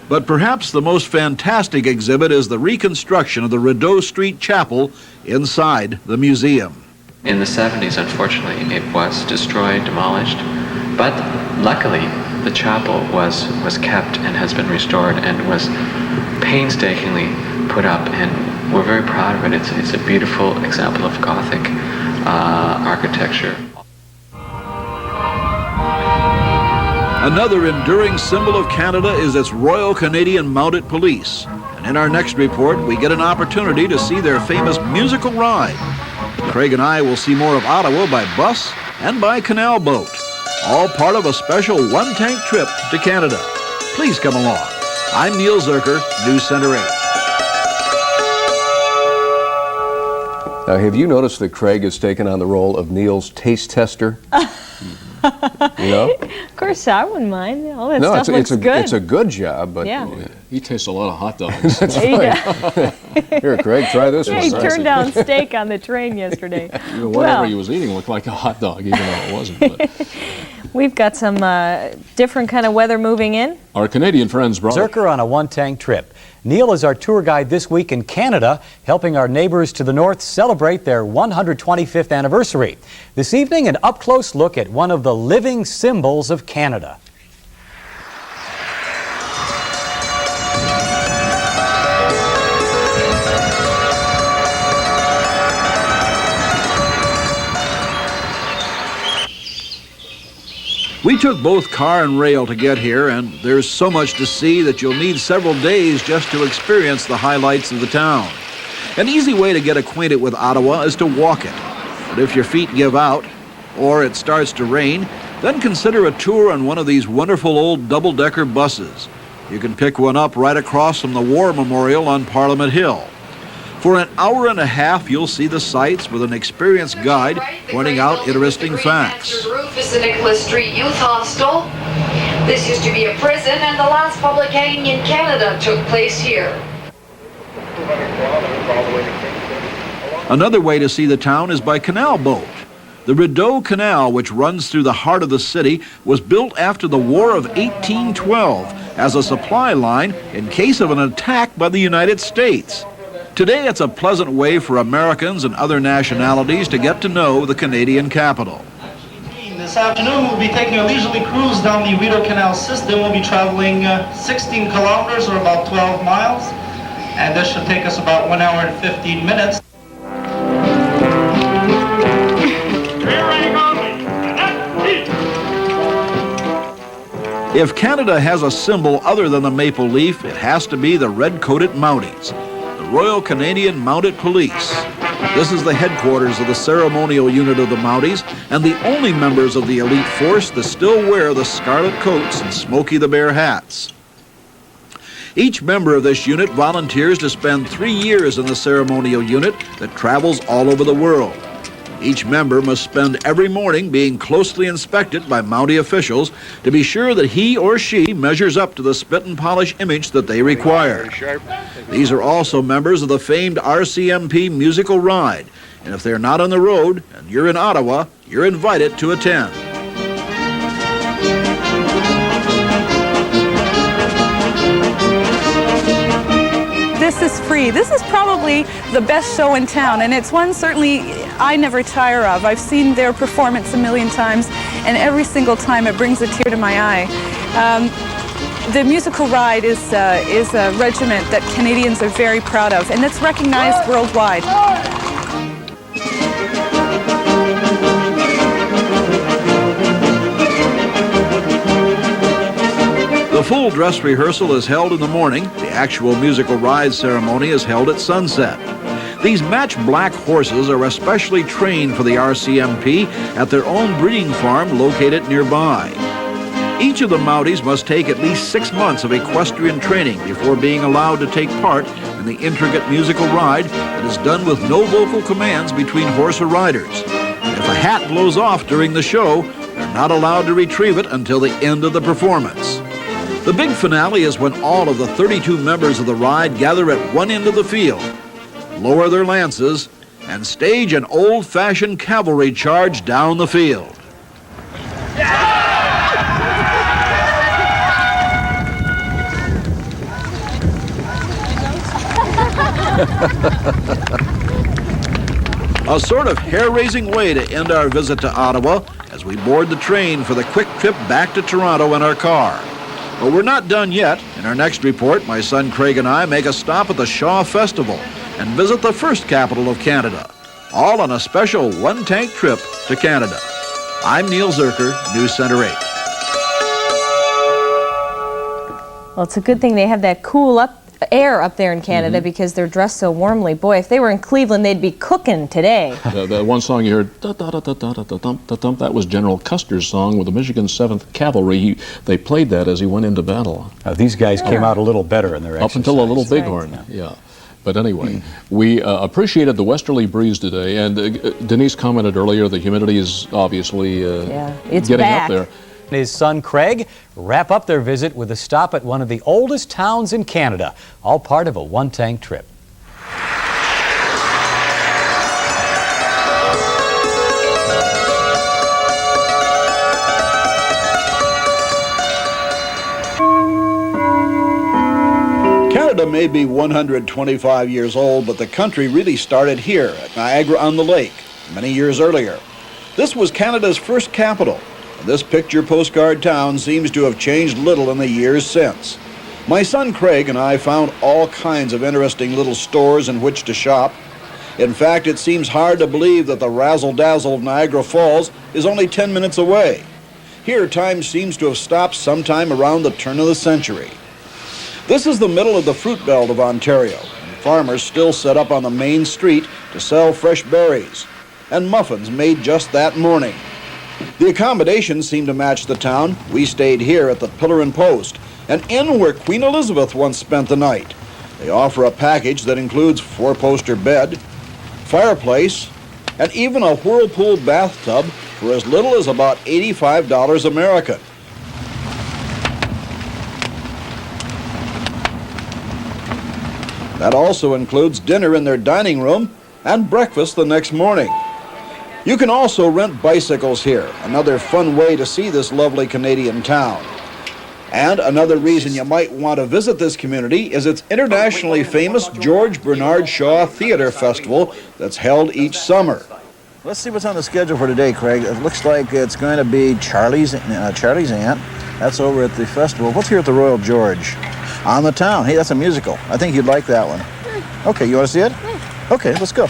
But perhaps the most fantastic exhibit is the reconstruction of the Rideau Street Chapel inside the museum. In the 70s, unfortunately, it was destroyed, demolished, but luckily the chapel was kept and has been restored and was painstakingly put up, and we're very proud of it. It's a beautiful example of Gothic architecture. Another enduring symbol of Canada is its Royal Canadian Mounted Police. And in our next report, we get an opportunity to see their famous musical ride. Craig and I will see more of Ottawa by bus and by canal boat, all part of a special one-tank trip to Canada. Please come along. I'm Neil Zurcher, News Center 8. Now, have you noticed that Craig has taken on the role of Neil's taste tester? You know? Of course, I wouldn't mind. All that No, stuff looks good. it's a good job, but Yeah. He tastes a lot of hot dogs. That's right. Here, Craig, try this Yeah, one. he turned down steak on the train yesterday. Whatever he was eating looked like a hot dog, even though it wasn't. But We've got some different kind of weather moving in. our Canadian friends brought Zurcher on a one-tank trip. Neil is our tour guide this week in Canada, helping our neighbors to the north celebrate their 125th anniversary. This evening, an up-close look at one of the living symbols of Canada. We took both car and rail to get here, and there's so much to see that you'll need several days just to experience the highlights of the town. An easy way to get acquainted with Ottawa is to walk it. But if your feet give out, or it starts to rain, then consider a tour on one of these wonderful old double-decker buses. You can pick one up right across from the War Memorial on Parliament Hill. For an hour and a half, you'll see the sights with an experienced guide pointing out interesting facts. The roof is the Nicholas Street Youth Hostel. This used to be a prison, and the last public hanging in Canada took place here. Another way to see the town is by canal boat. The Rideau Canal, which runs through the heart of the city, was built after the War of 1812 as a supply line in case of an attack by the United States. Today, it's a pleasant way for Americans and other nationalities to get to know the Canadian capital. This afternoon, we'll be taking a leisurely cruise down the Rideau Canal system. We'll be traveling 16 kilometers, or about 12 miles, and this should take us about 1 hour and 15 minutes. If Canada has a symbol other than the maple leaf, it has to be the red-coated Mounties, the Royal Canadian Mounted Police. This is the headquarters of the ceremonial unit of the Mounties and the only members of the elite force that still wear the scarlet coats and Smokey the Bear hats. Each member of this unit volunteers to spend 3 years in the ceremonial unit that travels all over the world. Each member must spend every morning being closely inspected by Mountie officials to be sure that he or she measures up to the spit and polish image that they require. These are also members of the famed RCMP musical ride, and if they're not on the road and you're in Ottawa, you're invited to attend. This is free. This is probably the best show in town, and it's one certainly I never tire of. I've seen their performance a million times, and every single time it brings a tear to my eye. The musical ride is a regiment that Canadians are very proud of, and it's recognized worldwide. The full dress rehearsal is held in the morning. The actual musical ride ceremony is held at sunset. These match black horses are especially trained for the RCMP at their own breeding farm located nearby. Each of the Mounties must take at least 6 months of equestrian training before being allowed to take part in the intricate musical ride that is done with no vocal commands between horse or riders. And if a hat blows off during the show, they're not allowed to retrieve it until the end of the performance. The big finale is when all of the 32 members of the ride gather at one end of the field, lower their lances, and stage an old-fashioned cavalry charge down the field. A sort of hair-raising way to end our visit to Ottawa as we board the train for the quick trip back to Toronto in our car. But we're not done yet. In our next report, my son Craig and I make a stop at the Shaw Festival and visit the first capital of Canada, all on a special one-tank trip to Canada. I'm Neil Zurcher, News Center 8. Well, it's a good thing they have that cool air up there in Canada because they're dressed so warmly. Boy, if they were in Cleveland, they'd be cooking today. The one song you heard, da-da-da-da-da-da-da-da-da, that was General Custer's song with the Michigan 7th Cavalry. They played that as he went into battle. These guys came out a little better in their exercise. Up until a little bighorn, yeah. But anyway, we appreciated the westerly breeze today, and Denise commented earlier the humidity is obviously it's getting back up there. His son Craig wrap up their visit with a stop at one of the oldest towns in Canada, all part of a one-tank trip. Canada may be 125 years old, but the country really started here at Niagara-on-the-Lake many years earlier. This was Canada's first capital. This picture postcard town seems to have changed little in the years since. My son Craig and I found all kinds of interesting little stores in which to shop. In fact, it seems hard to believe that the razzle-dazzle of Niagara Falls is only 10 minutes away. Here, time seems to have stopped sometime around the turn of the century. This is the middle of the fruit belt of Ontario, and farmers still set up on the main street to sell fresh berries, and muffins made just that morning. The accommodations seem to match the town. We stayed here at the Pillar and Post, an inn where Queen Elizabeth once spent the night. They offer a package that includes 4-poster bed, fireplace, and even a whirlpool bathtub for as little as about $85 American. That also includes dinner in their dining room and breakfast the next morning. You can also rent bicycles here, another fun way to see this lovely Canadian town. And another reason you might want to visit this community is its internationally famous George Bernard Shaw Theatre Festival that's held each summer. Let's see what's on the schedule for today, Craig. It looks like it's going to be Charlie's Aunt. That's over at the festival. What's here at the Royal George? On the Town. Hey, that's a musical. I think you'd like that one. Okay, you want to see it? Okay, let's go.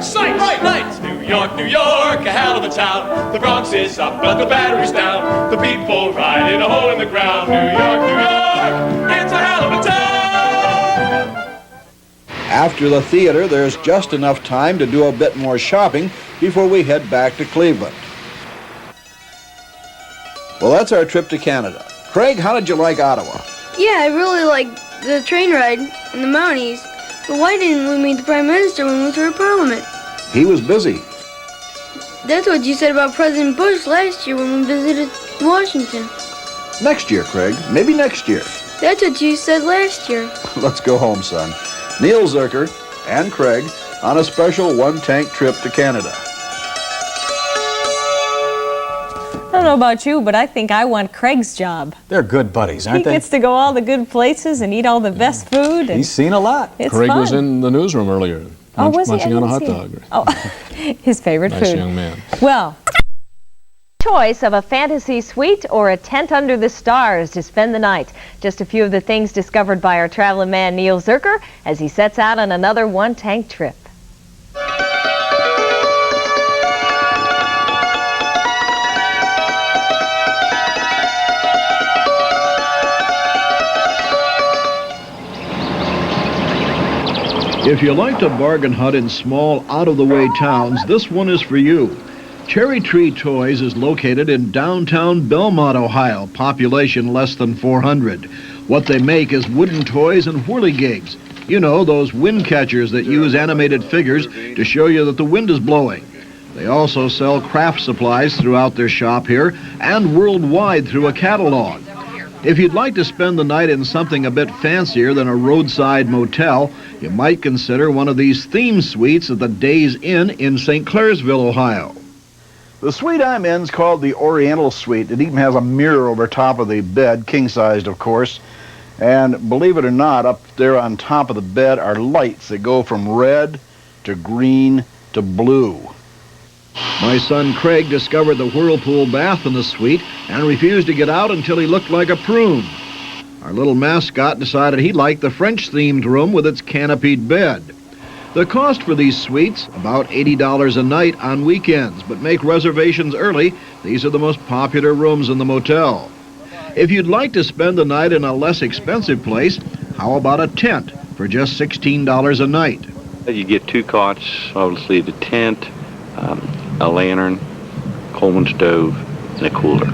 Sight, lights, New York, New York, a hell of a town. The Bronx is up, but the battery's down. The people ride in a hole in the ground. New York, New York, it's a hell of a town. After the theater, there's just enough time to do a bit more shopping before we head back to Cleveland. Well, that's our trip to Canada. Craig, how did you like Ottawa? Yeah, I really like the train ride in the Mounties, but why didn't we meet the Prime Minister when we were at Parliament? He was busy. That's what you said about President Bush last year when we visited Washington. Next year, Craig. Maybe next year. That's what you said last year. Let's go home, son. Neil Zurcher and Craig on a special one-tank trip to Canada. I don't know about you, but I think I want Craig's job. They're good buddies, aren't He they? gets to go all the good places and eat all the best food. And He's seen a lot. It's Craig fun. was in the newsroom earlier. Oh, was he? I munching on a hot didn't see dog. Oh, his favorite Nice food. young man. Well, choice of a fantasy suite or a tent under the stars to spend the night. Just a few of the things discovered by our traveling man Neil Zurcher as he sets out on another one-tank trip. If you like to bargain hunt in small, out-of-the-way towns, this one is for you. Cherry Tree Toys is located in downtown Belmont, Ohio, population less than 400. What they make is wooden toys and whirligigs. You know, those wind catchers that use animated figures to show you that the wind is blowing. They also sell craft supplies throughout their shop here and worldwide through a catalog. If you'd like to spend the night in something a bit fancier than a roadside motel, you might consider one of these theme suites at the Days Inn in St. Clairsville, Ohio. The suite I'm in is called the Oriental Suite. It even has a mirror over top of the bed, king-sized, of course. And believe it or not, up there on top of the bed are lights that go from red to green to blue. My son Craig discovered the whirlpool bath in the suite and refused to get out until he looked like a prune. Our little mascot decided he liked the French-themed room with its canopied bed. The cost for these suites, about $80 a night on weekends, but make reservations early. These are the most popular rooms in the motel. If you'd like to spend the night in a less expensive place, how about a tent for just $16 a night? You get 2 cots, obviously the tent, a lantern, Coleman stove, and a cooler.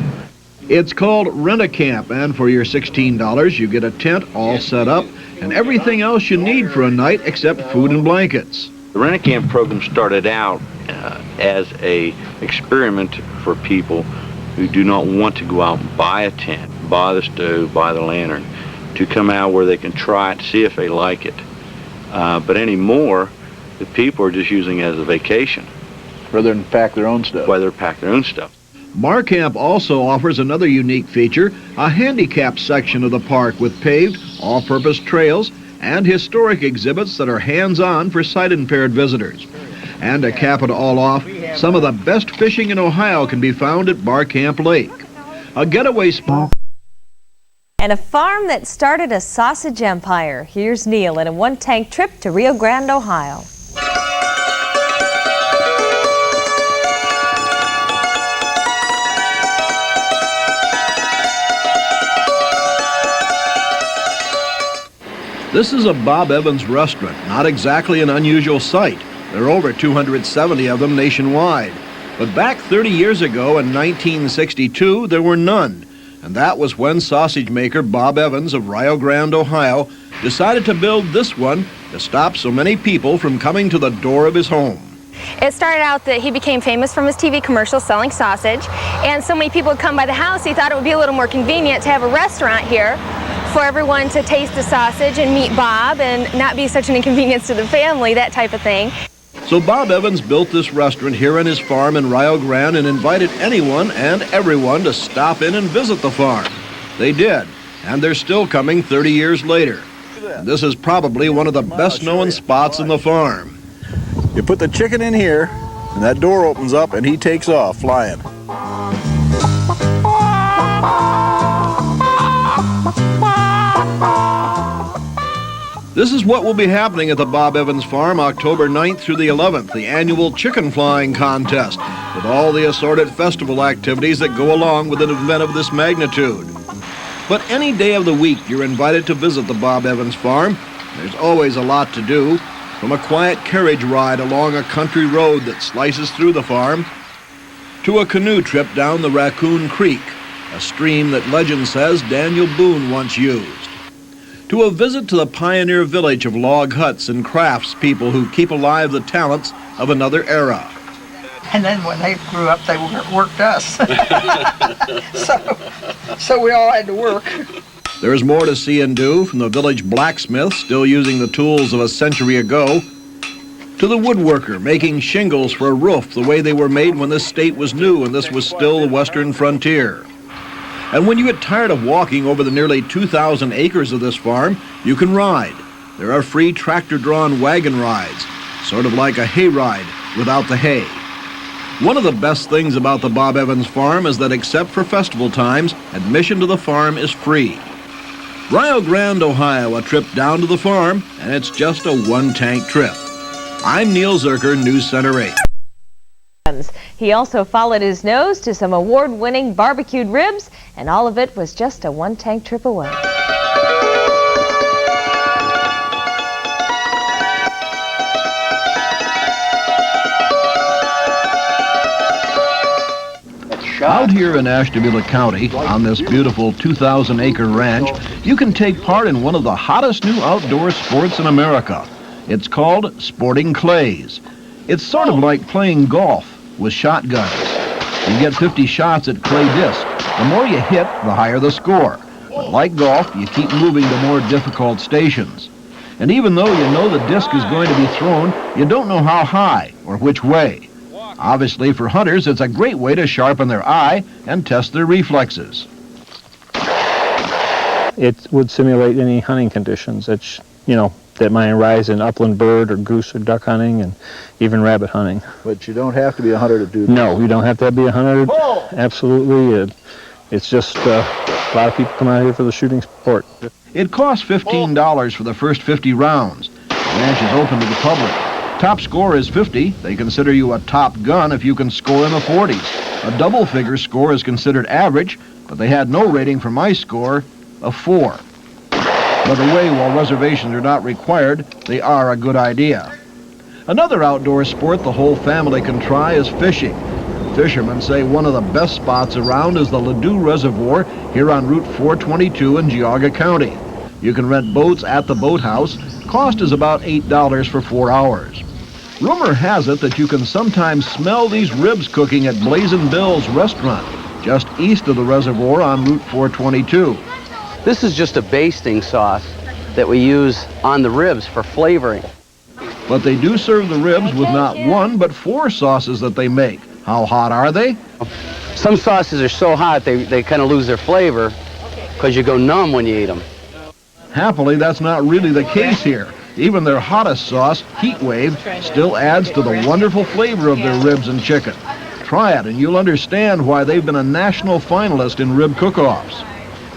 It's called Rent-A-Camp, and for your $16, you get a tent all set up and everything else you need for a night except food and blankets. The Rent-A-Camp program started out as a experiment for people who do not want to go out and buy a tent, buy the stove, buy the lantern, to come out where they can try it, see if they like it. But anymore, the people are just using it as a vacation. Rather than pack their own stuff. Rather pack their own stuff. Marcamp also offers another unique feature, a handicapped section of the park with paved, all-purpose trails and historic exhibits that are hands-on for sight-impaired visitors. And to cap it all off, some of the best fishing in Ohio can be found at Barcamp Lake. A getaway spot. and a farm that started a sausage empire. Here's Neil in a one-tank trip to Rio Grande, Ohio. This is a Bob Evans restaurant, not exactly an unusual sight. There are over 270 of them nationwide. But back 30 years ago in 1962, there were none. And that was when sausage maker Bob Evans of Rio Grande, Ohio, decided to build this one to stop so many people from coming to the door of his home. It started out that he became famous from his TV commercials selling sausage, and so many people would come by the house, he thought it would be a little more convenient to have a restaurant here for everyone to taste the sausage and meet Bob and not be such an inconvenience to the family, that type of thing. So Bob Evans built this restaurant here on his farm in Rio Grande and invited anyone and everyone to stop in and visit the farm. They did, and they're still coming 30 years later. And this is probably one of the best-known spots in the farm. You put the chicken in here, and that door opens up, and he takes off flying. This is what will be happening at the Bob Evans Farm October 9th through the 11th, the annual chicken flying contest, with all the assorted festival activities that go along with an event of this magnitude. But any day of the week, you're invited to visit the Bob Evans Farm. There's always a lot to do, from a quiet carriage ride along a country road that slices through the farm, to a canoe trip down the Raccoon Creek, a stream that legend says Daniel Boone once used. to a visit to the pioneer village of log huts and crafts people who keep alive the talents of another era. And then when they grew up, they worked us. so we all had to work. There's more to see and do, from the village blacksmith still using the tools of a century ago, to the woodworker making shingles for a roof the way they were made when this state was new and this was still the western frontier. And when you get tired of walking over the nearly 2,000 acres of this farm, you can ride. There are free tractor-drawn wagon rides, sort of like a hay ride without the hay. One of the best things about the Bob Evans farm is that except for festival times, admission to the farm is free. Rio Grande, Ohio, a trip down to the farm, and it's just a one-tank trip. I'm Neil Zurcher, News Center 8. He also followed his nose to some award-winning barbecued ribs, and all of it was just a one-tank trip away. Out here in Ashtabula County, on this beautiful 2,000-acre ranch, you can take part in one of the hottest new outdoor sports in America. It's called sporting clays. It's sort of like playing golf with shotguns. You get 50 shots at clay disc. The more you hit, the higher the score. But like golf, you keep moving to more difficult stations. And even though you know the disc is going to be thrown, you don't know how high or which way. Obviously, for hunters, it's a great way to sharpen their eye and test their reflexes. It would simulate any hunting conditions that might arise in upland bird or goose or duck hunting and even rabbit hunting. But you don't have to be a hunter to do that. No, you don't have to be a hunter. Absolutely. It's just a lot of people come out here for the shooting sport. It costs $15 for the first 50 rounds. The ranch is open to the public. Top score is 50. They consider you a top gun if you can score in the 40s. A double figure score is considered average, but they had no rating for my score of 4. By the way, while reservations are not required, they are a good idea. Another outdoor sport the whole family can try is fishing. Fishermen say one of the best spots around is the Ladue Reservoir here on Route 422 in Geauga County. You can rent boats at the boathouse. Cost is about $8 for 4 hours. Rumor has it that you can sometimes smell these ribs cooking at Blazin' Bill's restaurant, just east of the reservoir on Route 422. This is just a basting sauce that we use on the ribs for flavoring. But they do serve the ribs with not one, but 4 sauces that they make. How hot are they? Some sauces are so hot they kind of lose their flavor because you go numb when you eat them. Happily, that's not really the case here. Even their hottest sauce, Heat Wave, still adds to the wonderful flavor of their ribs and chicken. Try it and you'll understand why they've been a national finalist in rib cook-offs.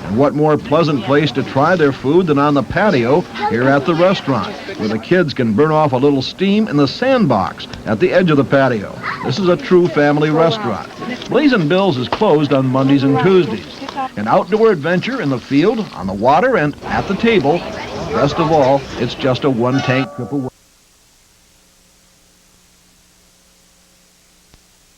And what more pleasant place to try their food than on the patio here at the restaurant, where the kids can burn off a little steam in the sandbox at the edge of the patio. This is a true family restaurant. Blazin' Bill's is closed on Mondays and Tuesdays. An outdoor adventure in the field, on the water, and at the table. Best of all, it's just a one-tank trip away.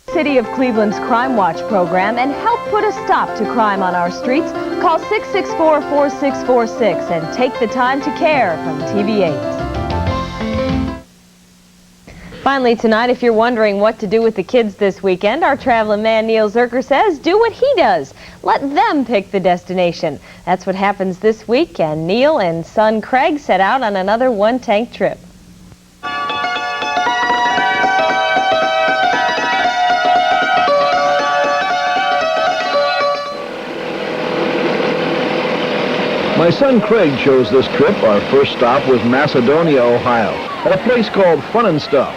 City of Cleveland's Crime Watch program and help put a stop to crime on our streets. Call 664-4646 and take the time to care from TV8. Finally tonight, if you're wondering what to do with the kids this weekend, our traveling man Neil Zurcher says do what he does. Let them pick the destination. That's what happens this week, and Neil and son Craig set out on another one-tank trip. My son Craig chose this trip. Our first stop was Macedonia, Ohio, at a place called Fun and Stuff.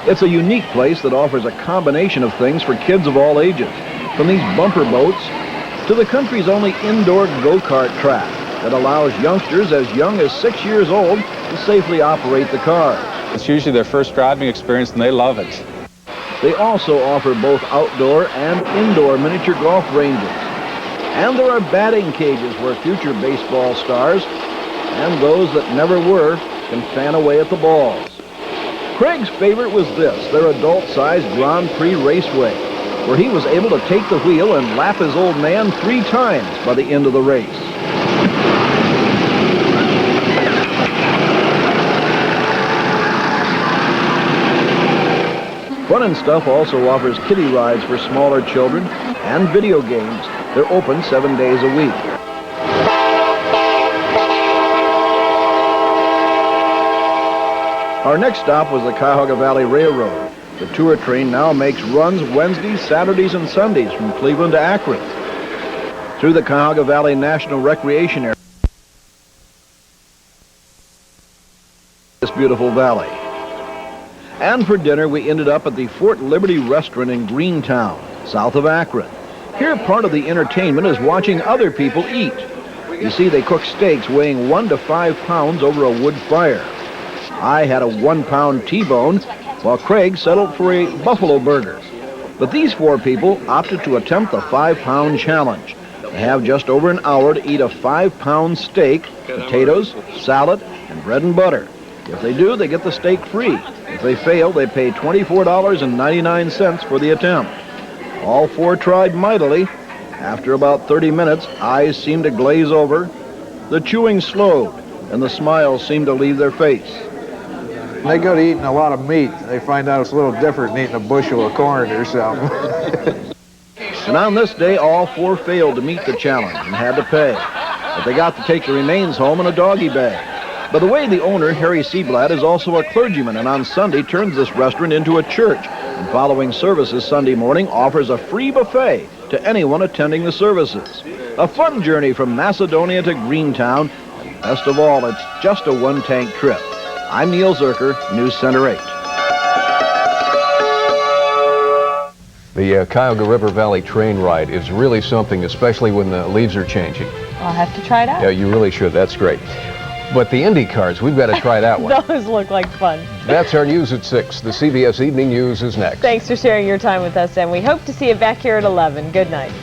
It's a unique place that offers a combination of things for kids of all ages, from these bumper boats to the country's only indoor go-kart track that allows youngsters as young as 6 years old to safely operate the cars. It's usually their first driving experience and they love it. They also offer both outdoor and indoor miniature golf ranges. And there are batting cages where future baseball stars and those that never were can fan away at the balls. Craig's favorite was this, their adult-sized Grand Prix Raceway, where he was able to take the wheel and lap his old man 3 times by the end of the race. Fun and Stuff also offers kiddie rides for smaller children and video games. They're open 7 days a week. Our next stop was the Cuyahoga Valley Railroad. The tour train now makes runs Wednesdays, Saturdays, and Sundays from Cleveland to Akron. Through the Cuyahoga Valley National Recreation Area. This beautiful valley. And for dinner, we ended up at the Fort Liberty Restaurant in Greentown, south of Akron. Here, part of the entertainment is watching other people eat. You see, they cook steaks weighing 1 to 5 pounds over a wood fire. I had a 1-pound T-bone, while Craig settled for a buffalo burger. But these 4 people opted to attempt the 5-pound challenge. They have just over an hour to eat a 5-pound steak, potatoes, salad, and bread and butter. If they do, they get the steak free. If they fail, they pay $24.99 for the attempt. All 4 tried mightily. After about 30 minutes, eyes seemed to glaze over. The chewing slowed, and the smiles seemed to leave their face. They go to eating a lot of meat. They find out it's a little different than eating a bushel of corn or something. And on this day, all 4 failed to meet the challenge and had to pay. But they got to take the remains home in a doggy bag. By the way, the owner, Harry Seablatt, is also a clergyman, and on Sunday turns this restaurant into a church. And following services Sunday morning, offers a free buffet to anyone attending the services. A fun journey from Macedonia to Greentown, and best of all, it's just a one-tank trip. I'm Neil Zurcher, News Center 8. The Cuyahoga River Valley train ride is really something, especially when the leaves are changing. I'll have to try it out. Yeah, you really should. That's great. But the Indy cars, we've got to try that one. Those look like fun. That's our news at 6. The CBS Evening News is next. Thanks for sharing your time with us, and we hope to see you back here at 11. Good night.